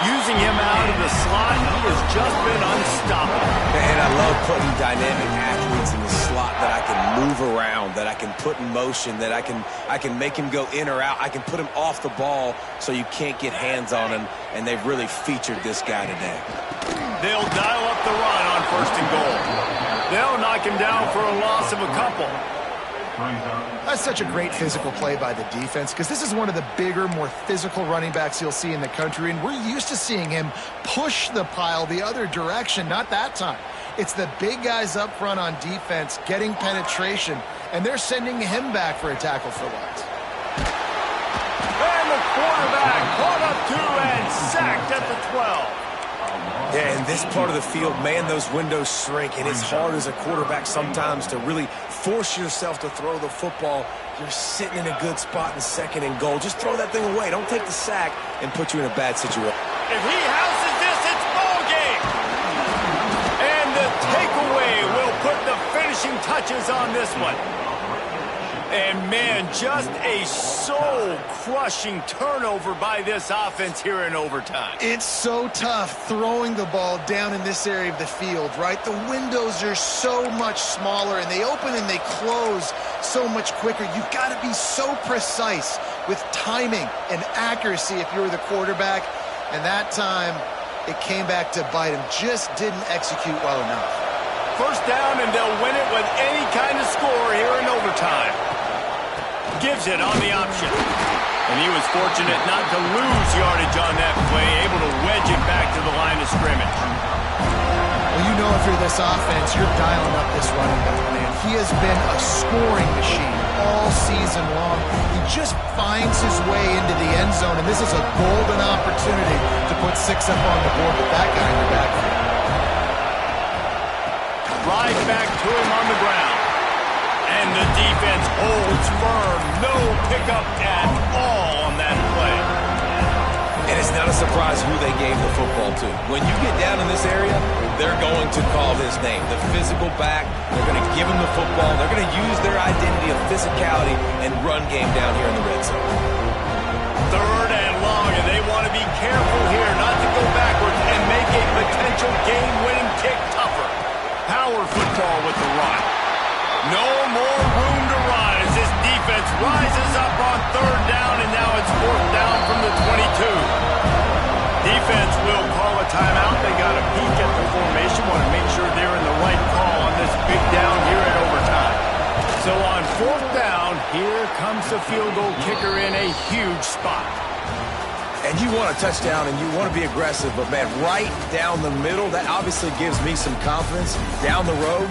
Using him out of the slot, he has just been unstoppable. And I love putting dynamic athletes in the slot that I can move around, that I can put in motion, that I can make him go in or out. I can put him off the ball so you can't get hands on him, and they've really featured this guy today. They'll dial up the run on 1st and goal. They'll knock him down for a loss of a couple. That's such a great physical play by the defense because this is one of the bigger, more physical running backs you'll see in the country, and we're used to seeing him push the pile the other direction. Not that time. It's the big guys up front on defense getting penetration, and they're sending him back for a tackle for loss. Yeah, in this part of the field, man, those windows shrink, and it's hard as a quarterback sometimes to really force yourself to throw the football. You're sitting in a good spot in second and goal. Just throw that thing away. Don't take the sack and put you in a bad situation. If he houses this, it's ball game. And the takeaway will put the finishing touches on this one. And, man, just a soul-crushing turnover by this offense here in overtime. It's so tough throwing the ball down in this area of the field, right? The windows are so much smaller, and they open and they close so much quicker. You've got to be so precise with timing and accuracy if you're the quarterback. And that time, it came back to bite him. Just didn't execute well enough. First down, and they'll win it with any kind of score here in overtime. Gives it on the option. And he was fortunate not to lose yardage on that play, able to wedge it back to the line of scrimmage. Well, you know if you're this offense, you're dialing up this running back, man. He has been a scoring machine all season long. He just finds his way into the end zone, and this is a golden opportunity to put 6 up on the board with that guy in the backfield. Right back to him on the ground. And the defense holds firm. No pickup at all on that play. And it's not a surprise who they gave the football to. When you get down in this area, they're going to call his name. The physical back, they're going to give him the football. They're going to use their identity of physicality and run game down here in the red zone. Third and long, and they want to be careful here not to go backwards and make a potential game-winning kick tougher. Power football with the run. No more room to run as this defense rises up on third down, and now it's fourth down from the 22. Defense will call a timeout. They got a peek at the formation, want to make sure they're in the right call on this big down here at overtime. So on fourth down, here comes the field goal kicker in a huge spot. And you want a touchdown and you want to be aggressive, but man, right down the middle, that obviously gives me some confidence down the road.